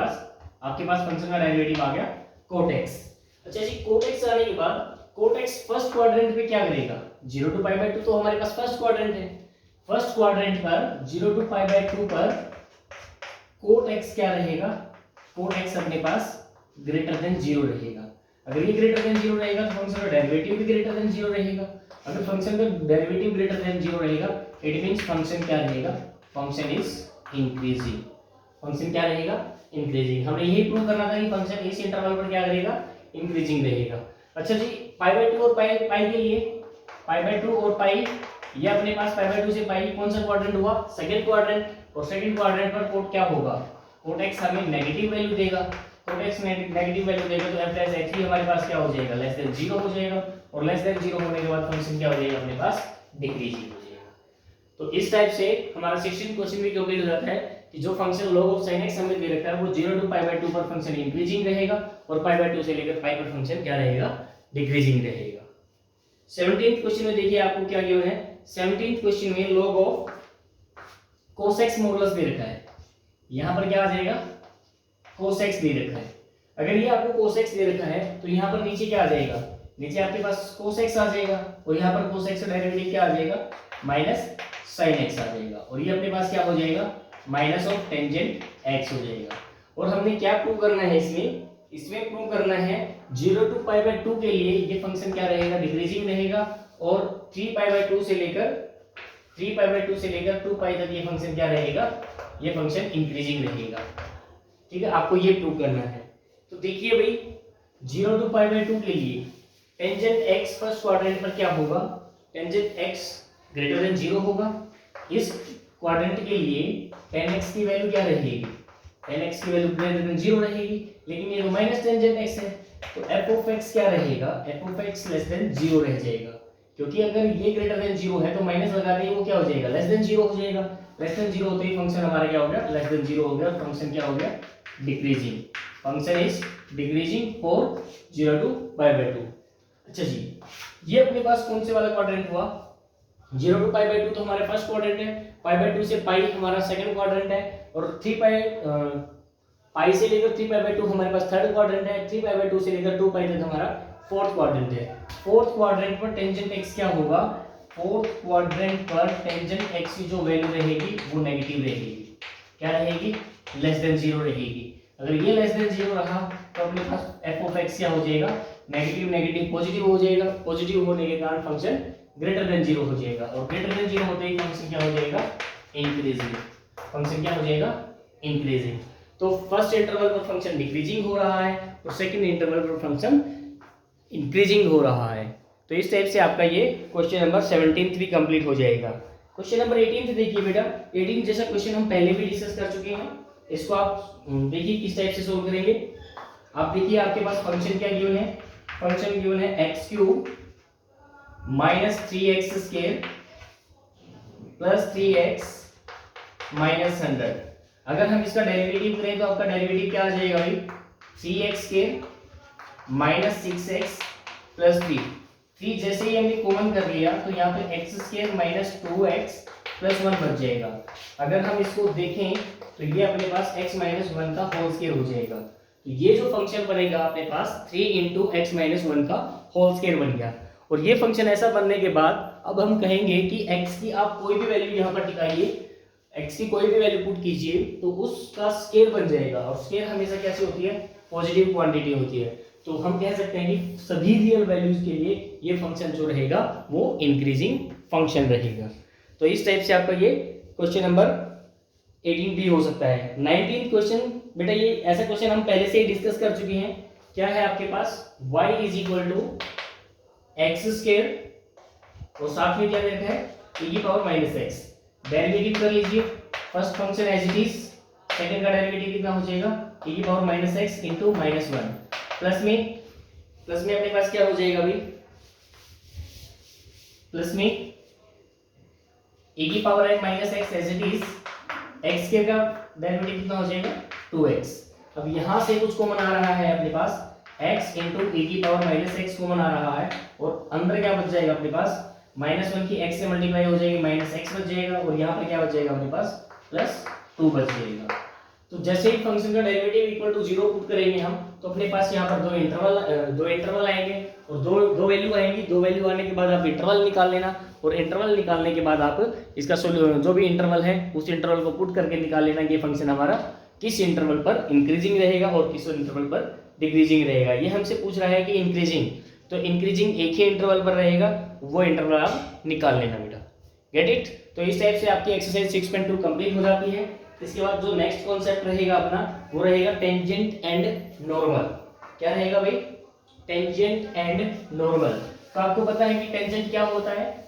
पास फंक्शन का डेरिवेटिव आ गया cot x। अच्छा जी, cot x आने के बाद cot x फर्स्ट क्वाड्रेंट पे क्या करेगा, 0 to π/2 तो हमारे पास फर्स्ट क्वाड्रेंट है, फर्स्ट क्वाड्रेंट पर 0 to π/2 पर cot x क्या रहेगा, cot x अपने पास ग्रेटर देन 0 रहेगा। अगर ये ग्रेटर देन 0 रहेगा तो फंक्शन का डेरिवेटिव भी ग्रेटर देन 0 रहेगा। अगर फंक्शन का डेरिवेटिव ग्रेटर देन 0 रहेगा इट मींस फंक्शन क्या रहेगा, फंक्शन इज इंक्रीजिंग, फंक्शन क्या रहेगा, इंक्रीजिंग। हमें यही प्रूव करना था कि फंक्शन इस इंटरवल पर क्या करेगा, इंक्रीजिंग रहेगा। अच्छा जी, π/2 और पाई के लिए π/2 और पाई, ये अपने पास π/2 से पाई कौन सा क्वाड्रेंट हुआ, सेकंड क्वाड्रेंट, और सेकंड क्वाड्रेंट पर कोट क्या होगा, कोट x हमें नेगेटिव वैल्यू देगा, कोट x नेगेटिव वैल्यू देगा तो f(x) भी हमारे पास क्या हो जाएगा, लेस देन 0 हो जाएगा, और लेस देन 0 होने के बाद फंक्शन क्या हो जाएगा अपने पास, डिक्रीजिंग हो जाएगा। तो इस टाइप से हमारा 16 क्वेश्चन भी कंप्लीट हो जाता है कि जो function log of sin x हमें दे रखा है वो 0 to π/2 पर फंक्शन इंक्रीजिंग रहेगा, और π/2 से लेकर पाई पर फंक्शन क्या रहेगा, डिक्रीजिंग रहेगा। 17th क्वेश्चन में देखिए आपको क्या गिवन है। 17th क्वेश्चन में log of cos x modulus दे रखा है, यहां पर क्या आ जाएगा, cos x दे रखा है। अगर ये आपको cos x दे रखा है तो यहां पर नीचे क्या आ जाएगा, नीचे आपके पास cos x आ जाएगा, और यहां पर cos x का डेरिवेटिव क्या आ जाएगा, माइनस sin x आ जाएगा, और ये अपने पास क्या हो जाएगा, माइनस ऑफ टेंजेंट x हो जाएगा। और हमने क्या प्रूव करना है इसमें प्रूव करना है 0 to π/2 के लिए ये फंक्शन क्या रहेगा, डिक्रीजिंग रहेगा, और 3π/2 से लेकर 2 पाई तक ये फंक्शन क्या रहेगा, ये फंक्शन इंक्रीजिंग रहेगा। ठीक है, आपको ये प्रूव करना है। तो देखिए भाई 0 to π/2 के लिए टेंजेंट x फर्स्ट क्वाड्रेंट पर क्या होगा, टेंजेंट x ग्रेटर देन 0 होगा। इस क्वाड्रेंट के लिए tan x की वैल्यू क्या रहेगी, tan x की वैल्यू ग्रेटर देन 0 रहेगी, लेकिन ये माइनस टेंजेंट x है तो f of x क्या रहेगा, f of x less than 0 रह जाएगा, क्योंकि अगर ये ग्रेटर देन 0 है तो माइनस लगाते ही वो क्या हो जाएगा, लेस देन 0 हो जाएगा। लेस देन 0 होते ही फंक्शन हमारा क्या हो गया, लेस देन 0 हो गया, फंक्शन क्या हो गया, decreasing, function is decreasing for 0 to π/2। अच्छा जी, ये अपने पास कौन से वाला क्वाड्रेंट हुआ, 0 to π/2 तो हमारे फर्स्ट क्वाड्रेंट है, π/2 से पाई हमारा सेकंड क्वाड्रेंट है, और पाई से लेकर 3π/2 हमारे पास थर्ड क्वाड्रेंट है, 3π/2 से लेकर 2 पाई तक हमारा फोर्थ क्वाड्रेंट है। फोर्थ क्वाड्रेंट पर टेंजेंट x क्या होगा, फोर्थ क्वाड्रेंट पर टेंजेंट x की जो वैल्यू रहेगी वो नेगेटिव रहेगी, क्या रहेगी, लेस देन 0 रहेगी। अगर ये लेस देन 0 रहा तो अपने पास एफ ऑफ एक्स क्या हो जाएगा, नेगेटिव नेगेटिव पॉजिटिव हो जाएगा, पॉजिटिव होने के कारण फंक्शन ग्रेटर देन 0 हो जाएगा, और ग्रेटर देन 0 होते ही फंक्शन क्या हो जाएगा, इंक्रीजिंग। फंक्शन क्या हो जाएगा, इंक्रीजिंग। तो फर्स्ट इंटरवल पर फंक्शन डिक्रीजिंग हो रहा है और सेकंड इंटरवल पर फंक्शन इंक्रीजिंग हो रहा है। तो इस टाइप से आपका ये क्वेश्चन नंबर 17 भी कंप्लीट हो जाएगा। क्वेश्चन नंबर 18 देखिए बेटा, 18 जैसा क्वेश्चन हम पहले भी डिस्कस कर चुके हैं, इसको आप देखिए किस टाइप से सोल्व करेंगे। आप देखिए आपके पास फंक्शन क्या गिवन है, फंक्शन गिवन है x cube minus 3x square plus 3x minus 100। अगर हम इसका डेरिवेटिव करें तो आपका डेरिवेटिव क्या आ जाएगा भाई, 3x square minus 6x plus 3 जैसे ही हमने कॉमन कर लिया तो यहाँ पे x square minus 2x plus 1 बच जाएगा। अगर हम इसको देखें तो ये अपने पास x माइनस 1 का होल स्क्वायर हो जाएगा। तो ये जो फंक्शन बनेगा अपने पास 3 इंटू एक्स माइनस 1 का होल स्क्वायर बन गया। और ये फंक्शन ऐसा बनने के बाद अब हम कहेंगे कि x की आप कोई भी वैल्यू यहाँ पर टिकाइए, x की कोई भी वैल्यू पुट कीजिए तो उसका स्क्वायर बन जाएगा, और स्क्वायर हमेशा कैसी होती है, पॉजिटिव क्वांटिटी होती है। तो हम कह सकते हैं कि सभी रियल वैल्यूज के लिए ये फंक्शन जो रहेगा वो इंक्रीजिंग फंक्शन रहेगा। तो इस टाइप से आपका ये क्वेश्चन नंबर 18 भी हो सकता है। 19 क्वेश्चन बेटा, ये ऐसा क्वेश्चन हम पहले से ही डिस्कस कर चुके हैं। क्या है आपके पास, y is equal to x square और साथ में क्या रहता है, e की पावर माइनस एक्स। डेरिवेटिव कर लीजिए, first function as it is, second का डेरिवेटिव कितना हो जाएगा, e की power minus x into minus 1 plus में अपने पास क्या हो जाएगा भाई, प्लस में e की power x minus x as it is, x के का डेरिवेटिव कितना हो जाएगा 2x। अब यहां से कुछ कॉमन आ रहा है अपने पास, x इंटू e की पावर माइनस एक्स कॉमन आ रहा है, और अंदर क्या बच जाएगा अपने पास, माइनस 1 की x से मल्टीप्लाई हो जाएगी, माइनस एक्स बच जाएगा, और यहाँ पर क्या बच जाएगा अपने पास, प्लस 2 बच जाएगा। तो जैसे ही फंक्शन का डेरिवेटिव इक्वल टू 0 पुट करेंगे हम, तो अपने पास यहाँ पर दो इंटरवल आएंगे और दो वैल्यू आएंगी। दो वैल्यू आने के बाद आप इंटरवल निकाल लेना, और इंटरवल निकालने के बाद आप इसका जो भी इंटरवल है उस इंटरवल को पुट करके निकाल लेना कि फंक्शन हमारा किस इंटरवल पर इंक्रीजिंग रहेगा और किस इंटरवल पर डिक्रीजिंग रहेगा। ये हमसे पूछ रहा है कि इंक्रीजिंग, तो इंक्रीजिंग एक ही इंटरवल पर रहेगा, वो इंटरवल आप निकाल लेना बेटा। Get it. तो इस टाइप से आपकी एक्सरसाइज 6.2 कंप्लीट हो जाती है। इसके बाद जो नेक्स्ट कॉन्सेप्ट रहेगा अपना, वो रहेगा टेंजेंट एंड नॉर्मल। क्या रहेगा भाई, टेंजेंट एंड नॉर्मल। तो आपको पता है कि टेंजेंट क्या होता है,